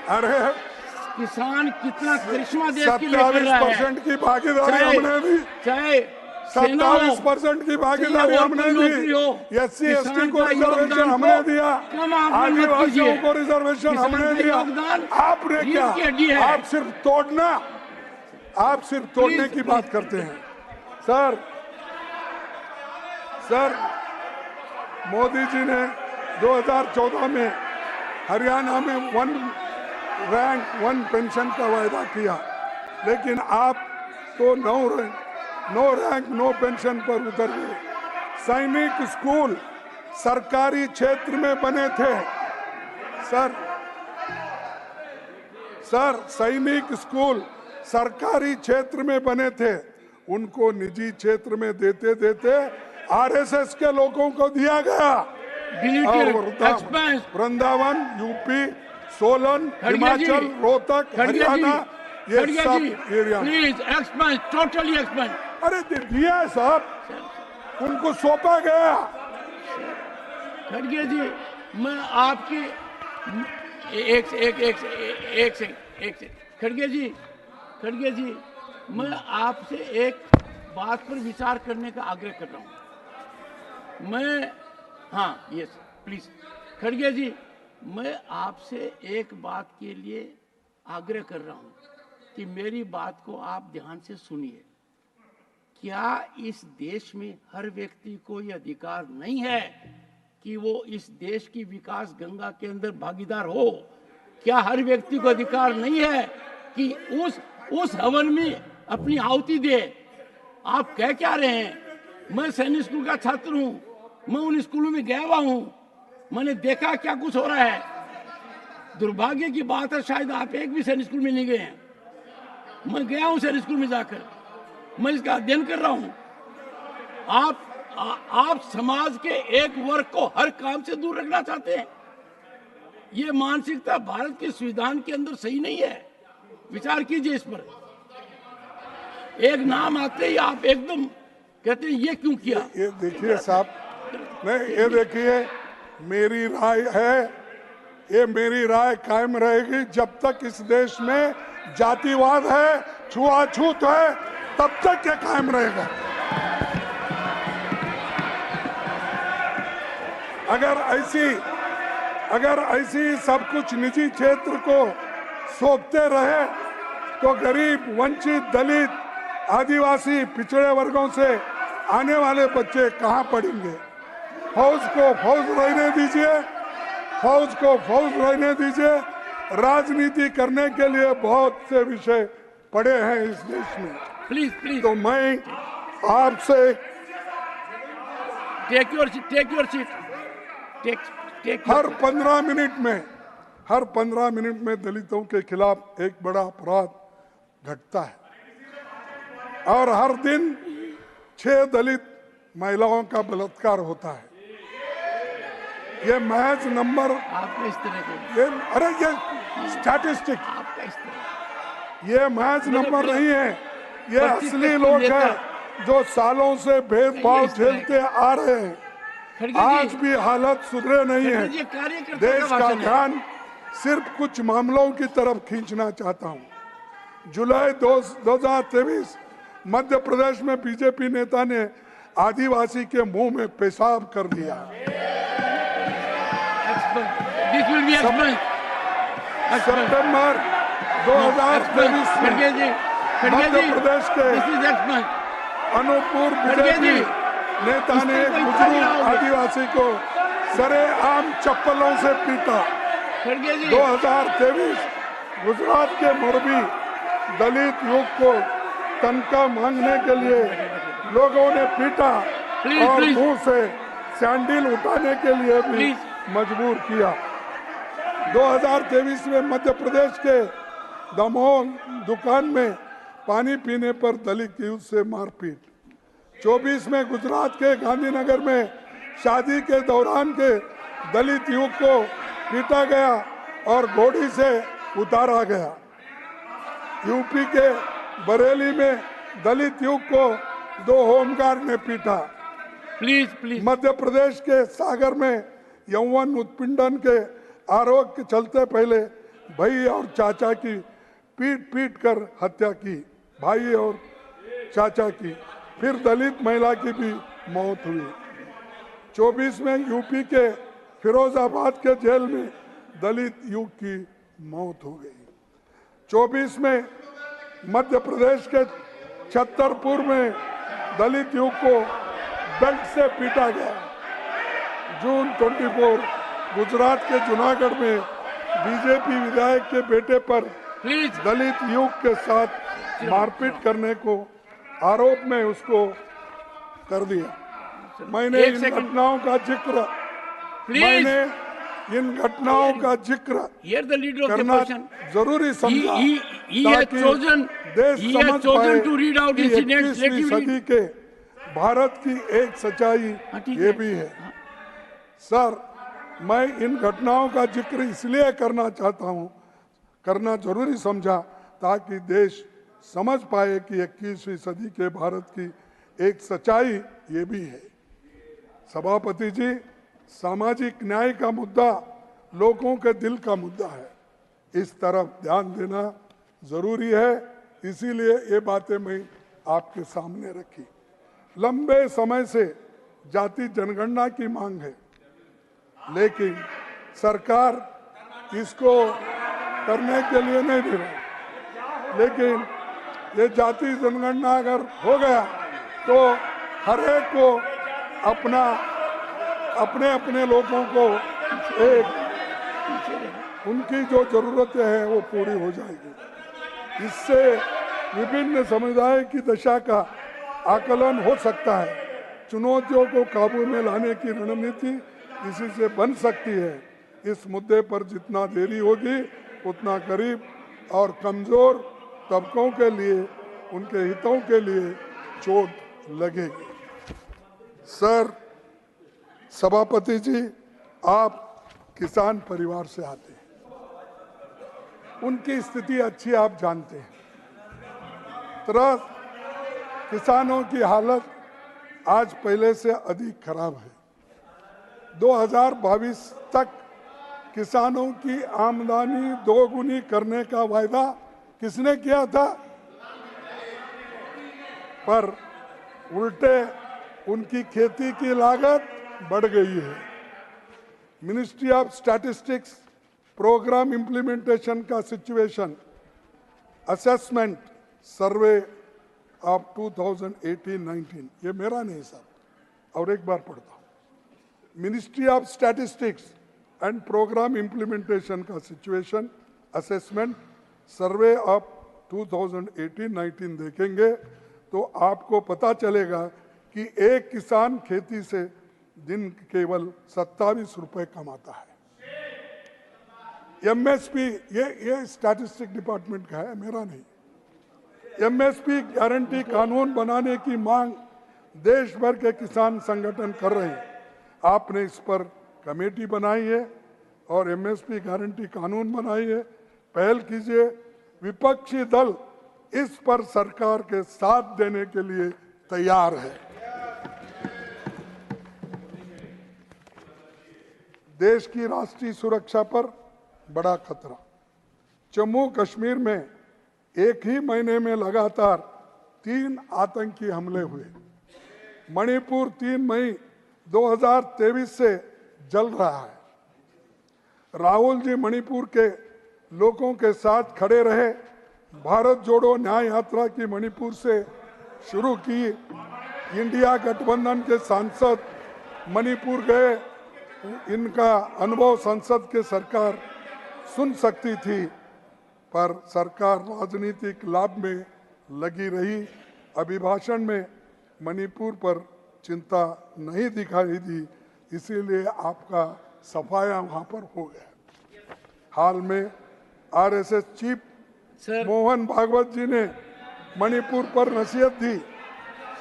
अरे किसान कितना करिश्मा देश के लिए कर रहा है। 27% की भागीदारी चाहे- हमने दी, चाहे सेना हो, 27% की भागीदारी चाहे और हमने कोई नौकरी दी, हो, SC ST किसान को का रिजर्वेशन योगदान हमने को दिया, कम आप मत आदिवासियों कीजिए। को रिजर्वेशन किसान हमने का दिया। योगदान आपने रीढ़ क्या, की हड्डी है। आप सिर्फ तोड़ना, आप सिर्फ तोड़ने प्लीज, की बात करते हैं। सर, मोदी जी ने 2014 में हरियाणा में 1 रैंक 1 पेंशन का वायदा किया, लेकिन आप तो 9 रैंक 9 पेंशन पर उतर गए। सैनिक स्कूल सरकारी क्षेत्र में बने थे सर, सैनिक स्कूल सरकारी क्षेत्र में बने थे, उनको निजी क्षेत्र में देते देते आरएसएस के लोगों को दिया गया। और वृंदावन, यूपी, सोलन, हिमाचल, रोहतक, हरियाणा, ये सब area. Please expand, totally expand. अरे दिया है साहब, उनको सौंपा गया, खड़गे जी, मैं आपकी एक सेकंड खड़गे जी, मैं आपसे एक बात पर विचार करने का आग्रह कर रहा हूं। मैं, हाँ, यस प्लीज खड़गे जी, मैं आपसे एक बात के लिए आग्रह कर रहा हूं कि मेरी बात को आप ध्यान से सुनिए। क्या इस देश में हर व्यक्ति को यह अधिकार नहीं है कि वो इस देश की विकास गंगा के अंदर भागीदार हो? क्या हर व्यक्ति को अधिकार नहीं है कि उस हवन में अपनी आहुति दे? आप कह क्या रहे हैं? मैं सैनिक स्कूल का छात्र हूं, मैं उन स्कूलों में गया हुआ हूं, मैंने देखा क्या कुछ हो रहा है। दुर्भाग्य की बात है, शायद आप एक भी सैनिक स्कूल में नहीं गए हैं। मैं गया हूं सैनिक स्कूल में जाकर, मैं इसका अध्ययन कर रहा हूं। आप समाज के एक वर्ग को हर काम से दूर रखना चाहते हैं। ये मानसिकता भारत के संविधान के अंदर सही नहीं है। विचार कीजिए इस पर। एक नाम आते ही आप एकदम कहते हैं ये क्यों किया? ये देखिए साहब, नहीं, ये देखिए, मेरी राय है, ये मेरी राय कायम रहेगी जब तक इस देश में जातिवाद है, छुआछूत है, तब तक ये कायम रहेगा। अगर ऐसी सब कुछ निजी क्षेत्र को सौंपते रहे तो गरीब, वंचित, दलित, आदिवासी, पिछड़े वर्गों से आने वाले बच्चे कहाँ पढ़ेंगे? फौज को फौज रहने दीजिए, फौज को फौज रहने दीजिए। राजनीति करने के लिए बहुत से विषय पड़े हैं इस देश में। प्लीज तो मैं आपसे टेक योर सीट। हर 15 मिनट में दलितों के खिलाफ एक बड़ा अपराध घटता है और हर दिन 6 दलित महिलाओं का बलात्कार होता है। ये महज नंबर, आपका इस तरह के, ये स्टैटिस्टिक, आपका इस तरह, ये महज नंबर नहीं है, ये असली लोग हैं जो सालों से भेदभाव झेलते आ रहे हैं। आज भी हालत सुधरे नहीं है। देश का ध्यान सिर्फ कुछ मामलों की तरफ खींचना चाहता हूं। जुलाई 2023 मध्य प्रदेश में बीजेपी नेता ने आदिवासी के मुंह में पेशाब कर दिया। सितंबर 2023 में मध्य प्रदेश के अनूपपुर बीजेपी नेता ने बुजुर्ग आदिवासी को सरेआम चप्पलों से पीटा। 2023 गुजरात के मोरबी दलित युवक को तनख्वाह मांगने के लिए लोगों ने पीटा और मुंह से सैंडल उठाने के लिए भी मजबूर किया। 2023 में मध्य प्रदेश के दमोह दुकान में पानी पीने पर दलित युवक से मारपीट। 24 में गुजरात के गांधीनगर में शादी के दौरान के दलित युवक को पीटा गया और घोड़ी से उतारा गया। यूपी के बरेली में दलित युवक को 2 होमगार्ड ने पीटा। प्लीज मध्य प्रदेश के सागर में यौवन उत्पीड़न के आरोप के चलते पहले भाई और चाचा की पीट कर हत्या की, भाई और चाचा की, फिर दलित महिला की भी मौत हुई। 24 में यूपी के फिरोजाबाद के जेल में दलित युवक की मौत हो गई। 24 में मध्य प्रदेश के छतरपुर में दलित युवक को बेल्ट से पीटा गया। जून 24 गुजरात के जूनागढ़ में बीजेपी विधायक के बेटे पर दलित युवक के साथ मारपीट करने को आरोप में उसको कर दिया। मैंने इन घटनाओं का जिक्र करना जरूरी समझा ताकि देश समझ पाए कि 21वीं सदी के भारत की एक सच्चाई ये भी है। सर, मैं इन घटनाओं का जिक्र इसलिए करना जरूरी समझा ताकि देश समझ पाए कि 21वीं सदी के भारत की एक सच्चाई ये भी है। सभापति जी, सामाजिक न्याय का मुद्दा लोगों के दिल का मुद्दा है, इस तरफ ध्यान देना जरूरी है। इसीलिए ये बातें मैं आपके सामने रखी। लंबे समय से जाति जनगणना की मांग है, लेकिन सरकार इसको करने के लिए नहीं दे रही। लेकिन ये जाति जनगणना अगर हो गया तो हर एक को अपने अपने लोगों को एक उनकी जो जरूरतें हैं वो पूरी हो जाएगी। इससे विभिन्न समुदाय की दशा का आकलन हो सकता है। चुनौतियों को काबू में लाने की रणनीति इसी से बन सकती है। इस मुद्दे पर जितना देरी होगी उतना गरीब और कमजोर तबकों के लिए, उनके हितों के लिए चोट लगेगी। सर, सभापति जी, आप किसान परिवार से आते हैं, उनकी स्थिति अच्छी आप जानते हैं। तरह किसानों की हालत आज पहले से अधिक खराब है। 2022 तक किसानों की आमदनी दोगुनी करने का वायदा किसने किया था? पर उल्टे उनकी खेती की लागत बढ़ गई है। Ministry of statistics programme implementation का सिचुएशन असेसमेंट सर्वे ऑफ 2018-19, ये मेरा नहीं साहब, और एक बार पढ़ता हूँ। Ministry of statistics and programme implementation का सिचुएशन असेसमेंट सर्वे ऑफ 2018-19 देखेंगे तो आपको पता चलेगा कि एक किसान खेती से दिन केवल 27 रुपए कमाता है। एमएसपी, ये स्टैटिस्टिक डिपार्टमेंट का है, मेरा नहीं। एमएसपी गारंटी कानून बनाने की मांग देश भर के किसान संगठन कर रहे हैं। आपने इस पर कमेटी बनाई है और एमएसपी गारंटी कानून बनाई है, पहल कीजिए। विपक्षी दल इस पर सरकार के साथ देने के लिए तैयार है। देश की राष्ट्रीय सुरक्षा पर बड़ा खतरा। जम्मू कश्मीर में एक ही महीने में लगातार 3 आतंकी हमले हुए। मणिपुर 3 मई 2023 से जल रहा है। राहुल जी मणिपुर के लोगों के साथ खड़े रहे। भारत जोड़ो न्याय यात्रा की मणिपुर से शुरू की। इंडिया गठबंधन के सांसद मणिपुर गए, इनका अनुभव संसद के सरकार सुन सकती थी, पर सरकार राजनीतिक लाभ में लगी रही। अभिभाषण में मणिपुर पर चिंता नहीं दिखाई दी, इसीलिए आपका सफाया वहां पर हो गया। हाल में आरएसएस चीफ मोहन भागवत जी ने मणिपुर पर नसीहत दी।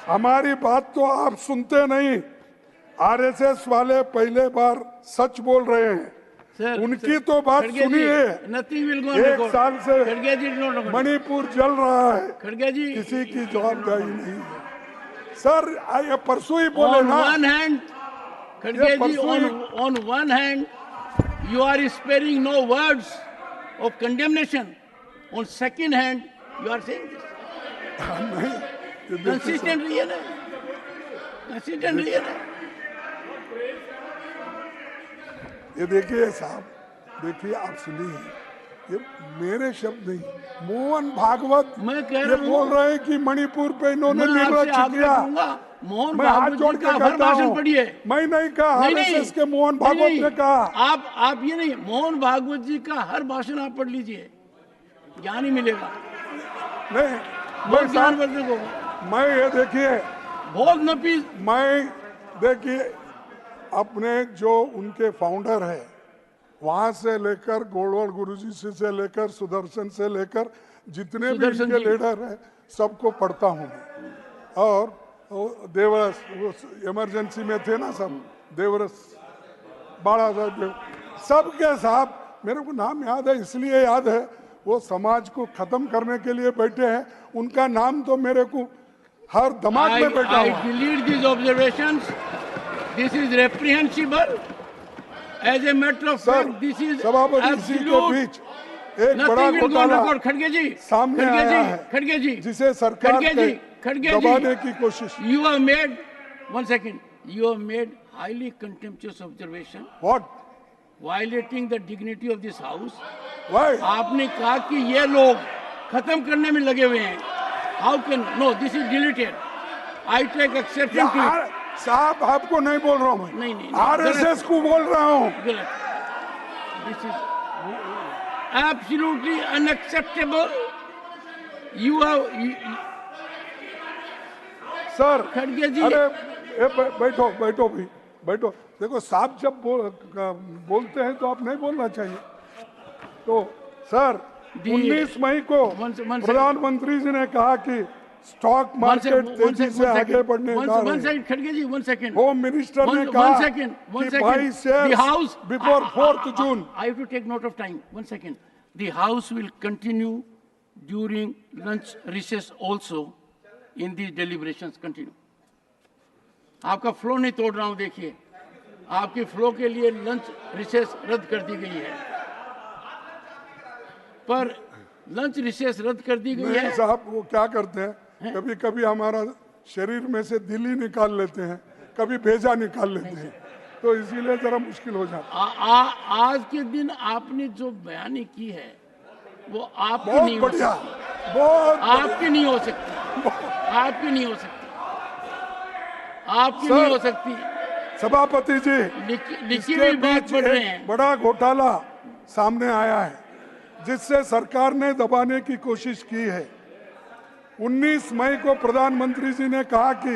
हमारी बात तो आप सुनते नहीं। आरएसएस वाले पहले बार सच बोल रहे हैं। उनकी तो बात सुनिए। एक साल से मणिपुर जल रहा है, किसी की जवाबदारी नहीं है। सर, ये परसों ही बोले ना। On one hand, you are sparing no words of condemnation. On second hand, you are saying this. Consistent रहिए ना, consistent रहिए ना। ये देखिए साहब, देखिए आप सुनिए, ये मेरे शब्द नहीं, मोहन भागवत मैं कह ये रहा हूं, बोल रहे हैं कि मणिपुर पे इन्होंने निर्वाचित किया। मोहन मैं हाथ जोड़ के कहता हूं, पढ़िए। मैं नहीं कहा, आरएसएस के मोहन भागवत ने कहा। आप ये नहीं, मोहन भागवत जी का हर भाषण आप पढ़ लीजिए, ज्ञान ही मिलेगा। नहीं, बहुत ज्ञान वर्धक होगा। मैं ये देखिए, बहुत नफीस। मैं देखिए अपने जो उनके फाउंडर है वहां से लेकर गोलवाल गुरुजी से लेकर सुदर्शन से लेकर जितने भी इनके लीडर हैं सबको पढ़ता हूँ मैं। और देवरस, वो इमरजेंसी में थे ना सब, देवरस, बाला साहब, सबके साहब, मेरे को नाम याद है, इसलिए याद है, वो समाज को खत्म करने के लिए बैठे हैं। उनका नाम तो मेरे को हर दिमाग में बैठा हुआ है। I delete these observations. This is reprehensible. As a matter of sir, fact, this is सभापति इसी के absolute. बीच एक बड़ा Nothing will go on घोटाला record. खड़गे जी, सामने खड़गे आया जी, है, खड़गे जी, जिसे सरकार खड़गे जी, के खड़गे जी. दबाने की कोशिश। You have made, one second, you have made highly contemptuous observation, What? violating the dignity of this house. Why? आपने कहा कि ये लोग खत्म करने में लगे हुए हैं. How can, no, this is deleted. I take exception to it. साहब आपको नहीं बोल रहा हूँ मैं, नहीं, नहीं, आरएसएस को बोल रहा हूँ। गलत. This is absolutely unacceptable. You have, sir खड़गे जी. अरे बैठो बैठो भी बैठो। देखो साहब जब बोलते हैं तो आप नहीं बोलना चाहिए। तो सर 19 मई को प्रधानमंत्री जी ने कहा कि स्टॉक मार्केट तेजी से आगे बढ़ने जा रहे one हैं। second, खड़गे जी, one second. होम मिनिस्टर ने One कहा second, one कि second. By The House, share before 4th June. I have to take note of time. One second. The House will continue during lunch recess also in these deliberations. Continue. आपका फ्लो नहीं तोड़ रहा हूं, देखिए आपके फ्लो के लिए लंच रिसेस रद्द कर दी गई है, पर लंच रिसेस रद्द कर दी गई है। नहीं साहब वो क्या करते हैं, कभी कभी हमारा शरीर में से दिल ही निकाल लेते हैं, कभी भेजा निकाल लेते हैं, तो इसीलिए जरा मुश्किल हो जाता है। आज के दिन आपने जो बयानी की है वो आपकी बहुत नहीं हो बढ़िया, सकती, बहुत आपकी नहीं हो सकती, आपकी नहीं हो सकती, आपकी नहीं हो सकती। सभापति जी लिखी इसके हुई बात बीच पढ़ रहे एक हैं। बड़ा घोटाला सामने आया है जिससे सरकार ने दबाने की कोशिश की है। 19 मई को प्रधानमंत्री जी ने कहा कि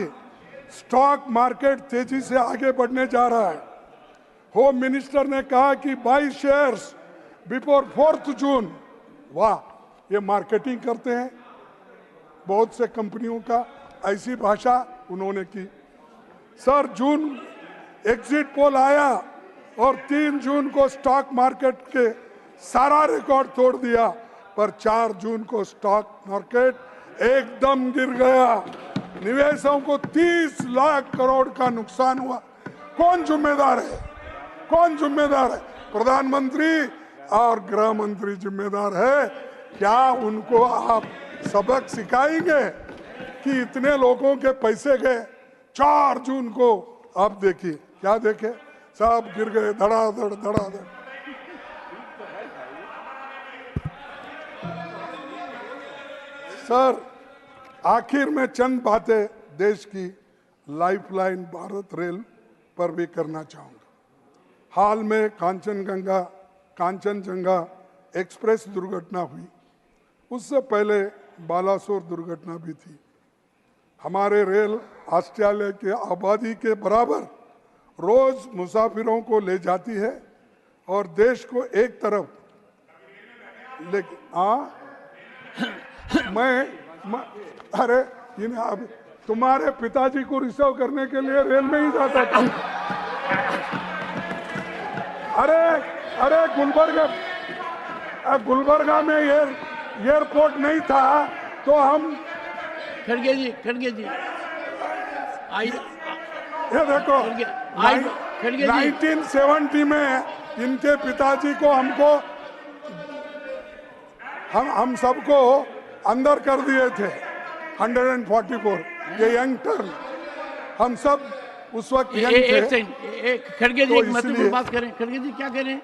स्टॉक मार्केट तेजी से आगे बढ़ने जा रहा है। होम मिनिस्टर ने कहा कि बाई शेयर्स बिफोर 4th जून। वाह, ये मार्केटिंग करते हैं बहुत से कंपनियों का, ऐसी भाषा उन्होंने की। सर जून एग्जिट पोल आया और 3 जून को स्टॉक मार्केट के सारा रिकॉर्ड तोड़ दिया, पर 4 जून को स्टॉक मार्केट एकदम गिर गया। निवेशकों को 30 लाख करोड़ का नुकसान हुआ। कौन जिम्मेदार है, कौन जिम्मेदार है? प्रधानमंत्री और गृह मंत्री जिम्मेदार है। क्या उनको आप सबक सिखाएंगे कि इतने लोगों के पैसे गए? 4 जून को आप देखिए, क्या देखे, सब गिर गए धड़ाधड़ धड़ाधड़। सर आखिर में चंद बातें देश की लाइफलाइन भारत रेल पर भी करना चाहूंगा। हाल में कांचनजंगा एक्सप्रेस दुर्घटना हुई, उससे पहले बालासोर दुर्घटना भी थी। हमारे रेल ऑस्ट्रेलिया के आबादी के बराबर रोज मुसाफिरों को ले जाती है और देश को एक तरफ अरे अब तुम्हारे पिताजी को रिसीव करने के लिए रेल में ही जाता था। अरे गुलबर्गा में एयरपोर्ट नहीं था तो हम खड़गे जी ये देखो खड़गे जी 1970 में इनके पिताजी को हम सबको अंदर कर दिए थे 144 ये यंग टर्न, हम सब उस वक्त यंग थे। खड़गे जी तो एक महत्वपूर्ण बात करें। खड़गे जी क्या करें,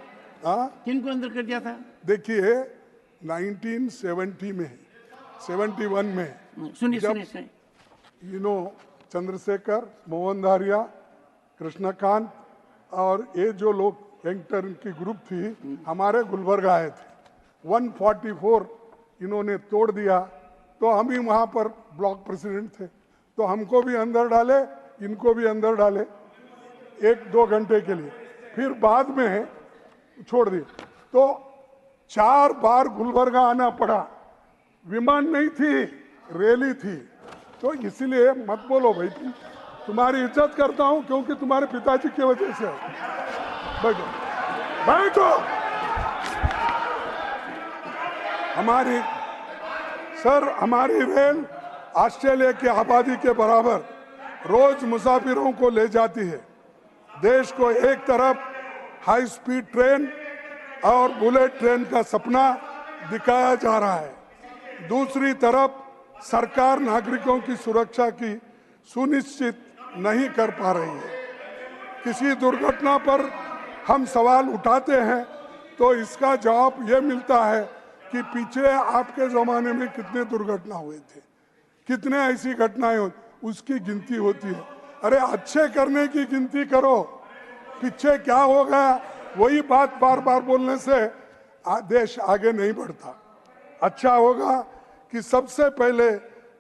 हाँ किनको अंदर कर दिया था? देखिए 1970 में 71 में सुनिए चंद्रशेखर, मोहन धारिया, कृष्णकांत और ये जो लोग यंग टर्न की ग्रुप थी हमारे गुलबर्गा आए थे। 144 इन्होंने तोड़ दिया तो हम ही वहाँ पर ब्लॉक प्रेसिडेंट थे, तो हमको भी अंदर डाले, इनको भी अंदर डाले 1-2 घंटे के लिए, फिर बाद में छोड़ दिए। तो 4 बार गुलबर्गा आना पड़ा, विमान नहीं थी, रैली थी। तो इसलिए मत बोलो भाई, तुम्हारी इज्जत करता हूं क्योंकि तुम्हारे पिताजी की वजह से। बैठो बैठो। हमारी रेल ऑस्ट्रेलिया की आबादी के बराबर रोज मुसाफिरों को ले जाती है। देश को एक तरफ हाई स्पीड ट्रेन और बुलेट ट्रेन का सपना दिखाया जा रहा है। दूसरी तरफ सरकार नागरिकों की सुरक्षा की सुनिश्चित नहीं कर पा रही है। किसी दुर्घटना पर हम सवाल उठाते हैं तो इसका जवाब ये मिलता है कि पीछे आपके ज़माने में कितने दुर्घटना हुए थे, कितने ऐसी घटनाएं हुई, उसकी गिनती होती है। अरे अच्छे करने की गिनती करो, पीछे क्या हो गया वही बात बार बार बोलने से देश आगे नहीं बढ़ता। अच्छा होगा कि सबसे पहले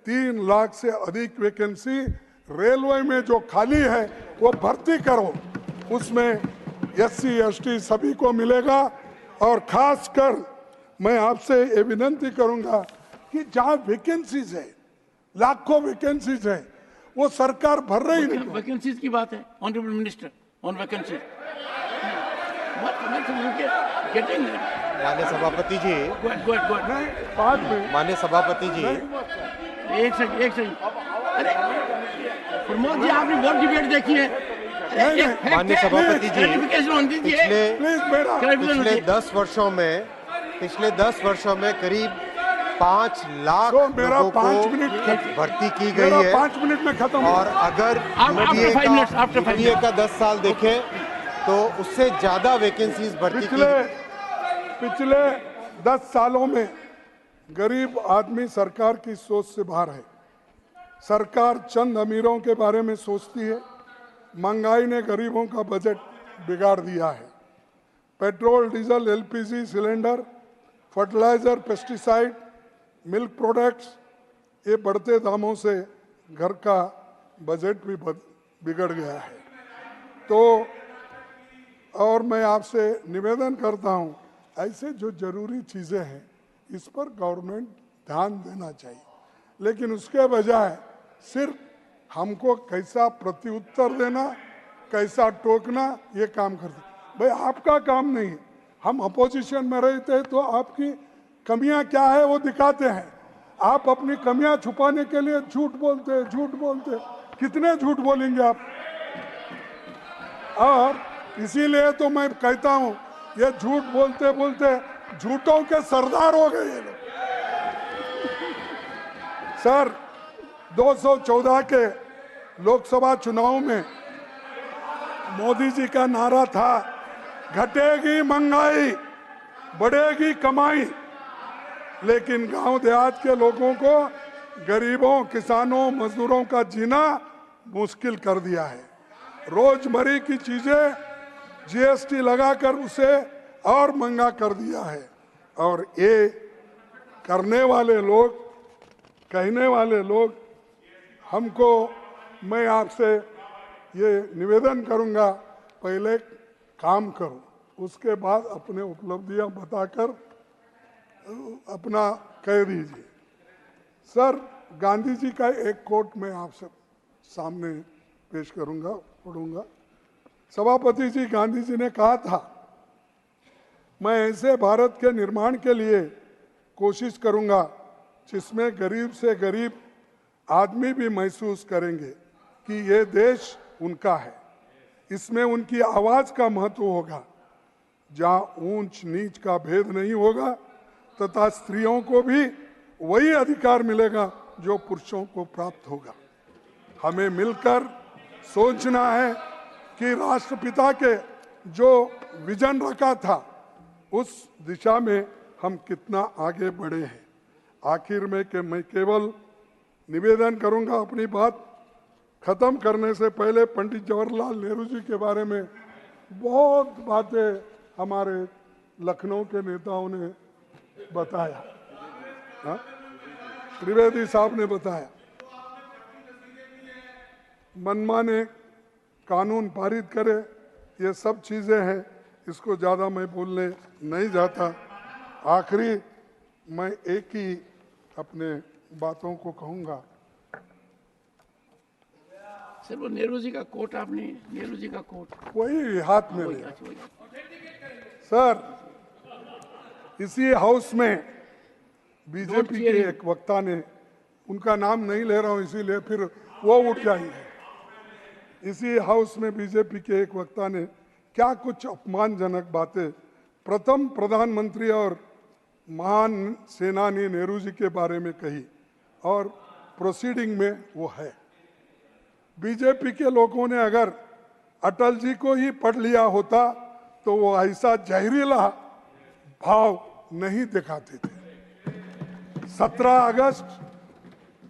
3 लाख से अधिक वैकेंसी रेलवे में जो खाली है वो भर्ती करो, उसमें SC ST सभी को मिलेगा। और खासकर मैं आपसे ये विनंती करूंगा कि जहां वैकेंसीज है, लाखों वैकेंसीज है, वो सरकार भर रही नहीं। वैकेंसीज की बात है honourable minister, on vacancy getting. माननीय सभापति जी, नहीं, बाद में माननीय सभापति जी, एक सेकंड। अरे प्रमोद जी, आपने बहुत डिबेट देखी है। माननीय सभापति जी, प्लीज मेरा पिछले 10 वर्षों में करीब 5 लाख तो मेरा लोगों 5 को मिनट भर्ती की गई मेरा है। 5 मिनट में खत्म और अगर यूपीए का 10 साल देखें तो उससे ज्यादा वैकेंसीज भर्ती की। पिछले 10 सालों में गरीब आदमी सरकार की सोच से बाहर है। सरकार चंद अमीरों के बारे में सोचती है। महंगाई ने गरीबों का बजट बिगाड़ दिया है। Petrol, diesel, LPG cylinder, fertiliser, pesticide, milk products, ये बढ़ते दामों से घर का बजट भी बिगड़ गया है। तो और मैं आपसे निवेदन करता हूं, ऐसे जो जरूरी चीज़ें हैं इस पर गवर्नमेंट ध्यान देना चाहिए, लेकिन उसके बजाय सिर्फ हमको कैसा प्रत्युत्तर देना, कैसा टोकना, ये काम करते। भाई आपका काम नहीं, हम अपोजिशन में रहते तो आपकी कमियां क्या है वो दिखाते हैं। आप अपनी कमियां छुपाने के लिए झूठ बोलते, कितने झूठ बोलेंगे आप। और इसीलिए तो मैं कहता हूं, ये झूठ बोलते बोलते झूठों के सरदार हो गए ये लोग। सर, 214 के लोकसभा चुनाव में मोदी जी का नारा था, घटेगी महंगाई, बढ़ेगी कमाई, लेकिन गांव देहात के लोगों को, गरीबों, किसानों, मजदूरों का जीना मुश्किल कर दिया है। रोजमर्रा की चीजें GST लगाकर उसे और महंगा कर दिया है। और ये करने वाले लोग, कहने वाले लोग, हमको, मैं आपसे ये निवेदन करूंगा, पहले काम करो, उसके बाद अपने उपलब्धियां बताकर अपना कह दीजिए। सर, गांधी जी का एक कोट मैं आपसे सामने पेश करूंगा, पढ़ूंगा। सभापति जी, गांधी जी ने कहा था, मैं ऐसे भारत के निर्माण के लिए कोशिश करूंगा जिसमें गरीब से गरीब आदमी भी महसूस करेंगे कि ये देश उनका है, इसमें उनकी आवाज का महत्व होगा, जहां ऊंच नीच का भेद नहीं होगा तथा स्त्रियों को भी वही अधिकार मिलेगा जो पुरुषों को प्राप्त होगा। हमें मिलकर सोचना है कि राष्ट्रपिता के जो विजन रखा था उस दिशा में हम कितना आगे बढ़े हैं। आखिर में कि मैं केवल निवेदन करूंगा, अपनी बात खत्म करने से पहले पंडित जवाहरलाल नेहरू जी के बारे में बहुत बातें हमारे लखनऊ के नेताओं ने बताया, त्रिवेदी साहब ने बताया। मनमाने कानून पारित करे, ये सब चीज़ें हैं, इसको ज़्यादा मैं बोलने नहीं जाता। आखिरी मैं एक ही अपने बातों को कहूँगा। सर, वो नेहरू जी का कोट, आपने नेहरू जी का कोट वही हाथ में लिया। सर, इसी हाउस में बीजेपी के एक वक्ता ने, उनका नाम नहीं ले रहा हूं इसीलिए फिर वो उठ जाएंगे, इसी हाउस में बीजेपी के एक वक्ता ने क्या कुछ अपमानजनक बातें प्रथम प्रधानमंत्री और महान सेनानी नेहरू जी के बारे में कही और प्रोसीडिंग में वो है। बीजेपी के लोगों ने अगर अटल जी को ही पढ़ लिया होता तो वो ऐसा जहरीला भाव नहीं दिखाते थे। 17 अगस्त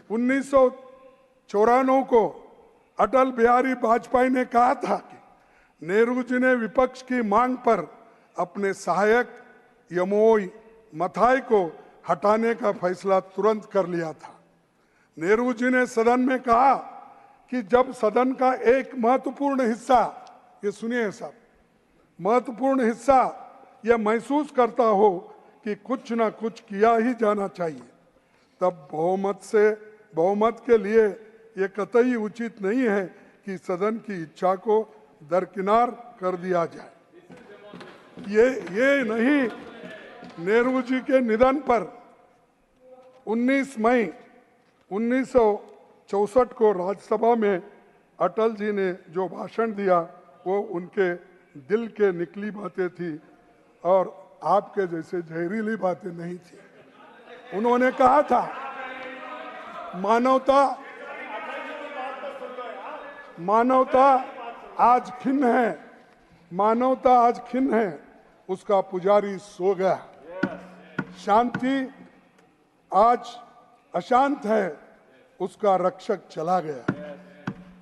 1994 को अटल बिहारी वाजपेयी ने कहा था कि नेहरू जी ने विपक्ष की मांग पर अपने सहायक यमोई मथाई को हटाने का फैसला तुरंत कर लिया था। नेहरू जी ने सदन में कहा कि जब सदन का एक महत्वपूर्ण हिस्सा, ये सुनिए साहब, महत्वपूर्ण हिस्सा यह महसूस करता हो कि कुछ ना कुछ किया ही जाना चाहिए, तब बहुमत के लिए ये कतई उचित नहीं है कि सदन की इच्छा को दरकिनार कर दिया जाए। ये नहीं, नेहरू जी के निधन पर 19 मई 1964 को राज्यसभा में अटल जी ने जो भाषण दिया वो उनके दिल के निकली बातें थी और आपके जैसे जहरीली बातें नहीं थी। उन्होंने कहा था मानवता आज खिन्न है, मानवता आज खिन्न है, उसका पुजारी सो गया। शांति आज अशांत है, उसका रक्षक चला गया।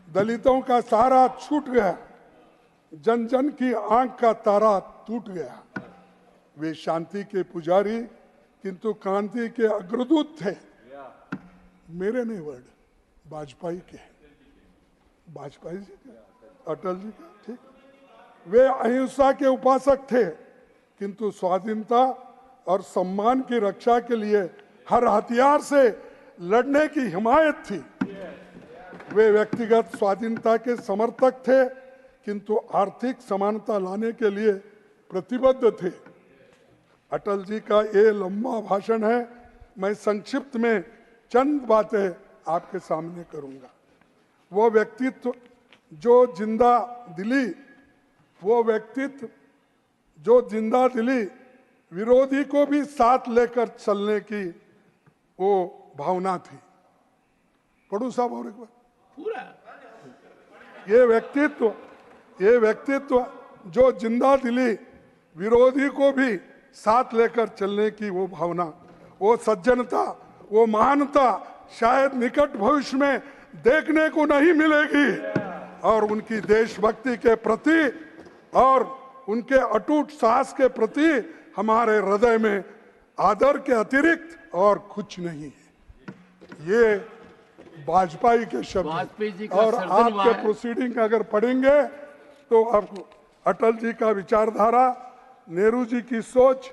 दलितों का सहारा छूट गया, जन जन की आंख का तारा टूट गया। वे शांति के पुजारी किंतु क्रांति के अग्रदूत थे। मेरे नहीं वर्ड, वाजपेयी के, वाजपेयी जी के, अटल जी के, ठीक। वे अहिंसा के उपासक थे किंतु स्वाधीनता और सम्मान की रक्षा के लिए हर हथियार से लड़ने की हिमायत थी। वे व्यक्तिगत स्वाधीनता के समर्थक थे किंतु आर्थिक समानता लाने के लिए प्रतिबद्ध थे। अटल जी का ये लंबा भाषण है, मैं संक्षिप्त में चंद बातें आपके सामने करूंगा। वो व्यक्तित्व जो जिंदा दिली विरोधी को भी साथ लेकर चलने की वो भावना थी। पढ़ू साहब और एक बार पूरा ये व्यक्तित्व जो जिंदा दिली विरोधी को भी साथ लेकर चलने की वो भावना, वो सज्जनता, वो महानता शायद निकट भविष्य में देखने को नहीं मिलेगी। और उनकी देशभक्ति के प्रति और उनके अटूट साहस के प्रति हमारे हृदय में आदर के अतिरिक्त और कुछ नहीं है। ये वाजपेयी के शब्द वाजपेयी जी का और सर्जन हुआ आपके है। प्रोसीडिंग अगर पढ़ेंगे तो आपको अटल जी का विचारधारा, नेहरू जी की सोच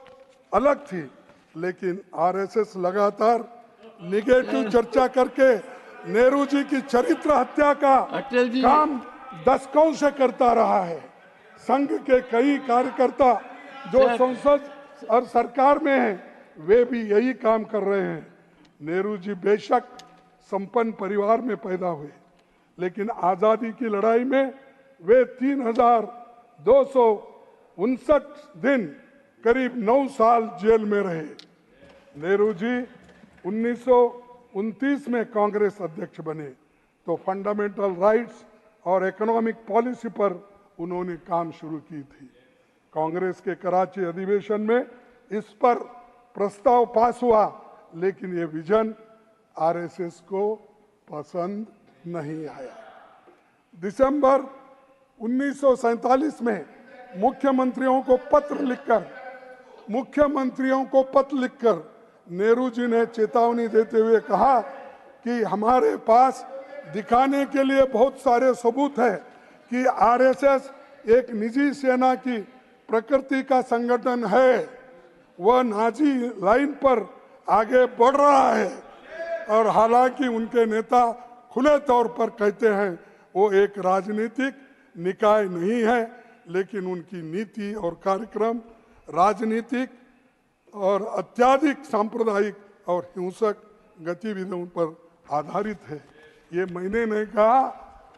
अलग थी, लेकिन आरएसएस लगातार निगेटिव चर्चा करके नेहरू जी की चरित्र हत्या का अटल जी काम दशकों से करता रहा है। संघ के कई कार्यकर्ता जो संसद और सरकार में हैं, वे भी यही काम कर रहे हैं। नेहरू जी बेशक संपन्न परिवार में पैदा हुए, लेकिन आजादी की लड़ाई में वे 3259 दिन करीब 9 साल जेल में रहे। नेहरू जी 1929 में कांग्रेस अध्यक्ष बने तो फंडामेंटल राइट्स और इकोनॉमिक पॉलिसी पर उन्होंने काम शुरू की थी। कांग्रेस के कराची अधिवेशन में इस पर प्रस्ताव पास हुआ, लेकिन ये विजन आरएसएस को पसंद नहीं आया। दिसंबर 1947 में मुख्यमंत्रियों को पत्र लिखकर नेहरू जी ने चेतावनी देते हुए कहा कि हमारे पास दिखाने के लिए बहुत सारे सबूत हैं कि आरएसएस एक निजी सेना की प्रकृति का संगठन है, वह नाजी लाइन पर आगे बढ़ रहा है। और हालांकि उनके नेता खुले तौर पर कहते हैं वो एक राजनीतिक निकाय नहीं है, लेकिन उनकी नीति और कार्यक्रम राजनीतिक और अत्यधिक सांप्रदायिक और हिंसक गतिविधियों पर आधारित है। ये मैंने नहीं कहा,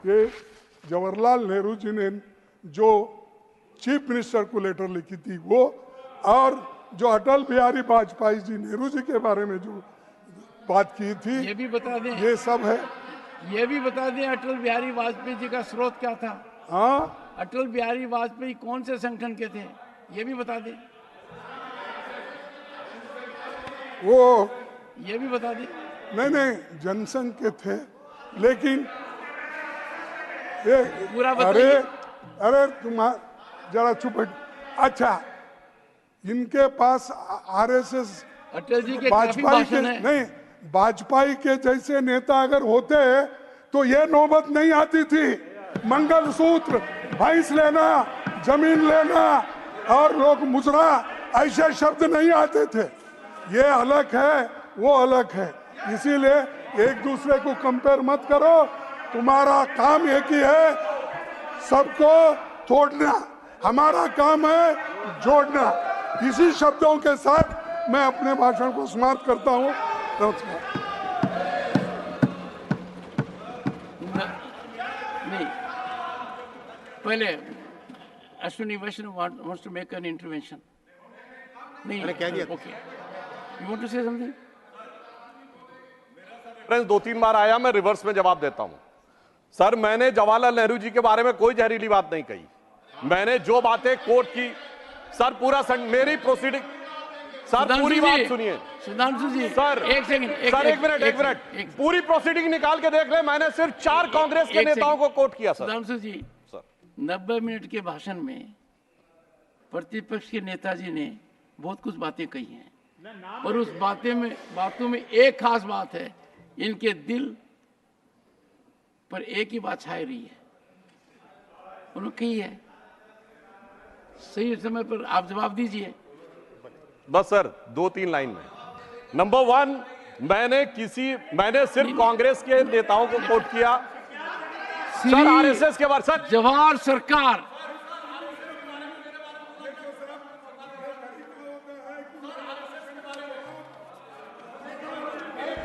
ये जवाहरलाल नेहरू जी ने जो चीफ मिनिस्टर को लेटर लिखी थी वो, और जो अटल बिहारी वाजपेयी जी नेहरू जी के बारे में जो बात की थी, ये भी बता दें, ये सब है। ये भी बता दें अटल बिहारी वाजपेयी जी का स्रोत क्या था? हाँ, अटल बिहारी वाजपेयी कौन से संगठन के थे, ये भी बता दें। वो ये भी बता दें। नहीं जनसंघ के थे, लेकिन ये पूरा अरे बताइए। अरे तुम जरा चुप हट। अच्छा, इनके पास आरएसएस अटल जी के काफी भाषण है। नहीं, वाजपेयी के जैसे नेता अगर होते तो ये नौबत नहीं आती थी। मंगलसूत्र, भैंस लेना, जमीन लेना और लोग मुजरा, ऐसे शब्द नहीं आते थे। ये अलग है, वो अलग है, इसीलिए एक दूसरे को कंपेयर मत करो। तुम्हारा काम एक ही है, सबको तोड़ना, हमारा काम है जोड़ना। इसी शब्दों के साथ मैं अपने भाषण को समाप्त करता हूँ। नमस्कार। नहीं, पहले अश्विनी वैष्णव wants to make an intervention. नहीं, मैंने कह दिया। Okay. You want to say something? Friends 2-3 बार आया, मैं रिवर्स में जवाब देता हूं। सर, मैंने जवाहरलाल नेहरू जी के बारे में कोई जहरीली बात नहीं कही। मैंने जो बातें कोर्ट की, सर पूरा मेरी प्रोसीडिंग, सर पूरी बात सुनिए। सुधांशु जी, सर एक सेकंड, सर एक मिनट, पूरी प्रोसीडिंग निकाल के देख ले। मैंने सिर्फ 4 कांग्रेस के नेताओं को कोर्ट किया। सर सुधांशु जी, सर 90 मिनट के भाषण में प्रतिपक्ष के नेताजी ने बहुत कुछ बातें कही हैं, और उस बातों में एक खास बात है, इनके दिल पर एक ही बात छाई रही है, उन्होंने कही है। सही समय पर आप जवाब दीजिए। बस सर 2-3 लाइन में। नंबर 1, मैंने सिर्फ कांग्रेस के नेताओं को कोट किया। सर आरएसएस के बारे, सर जवाहर सरकार,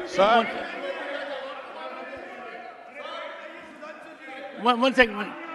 सर one second.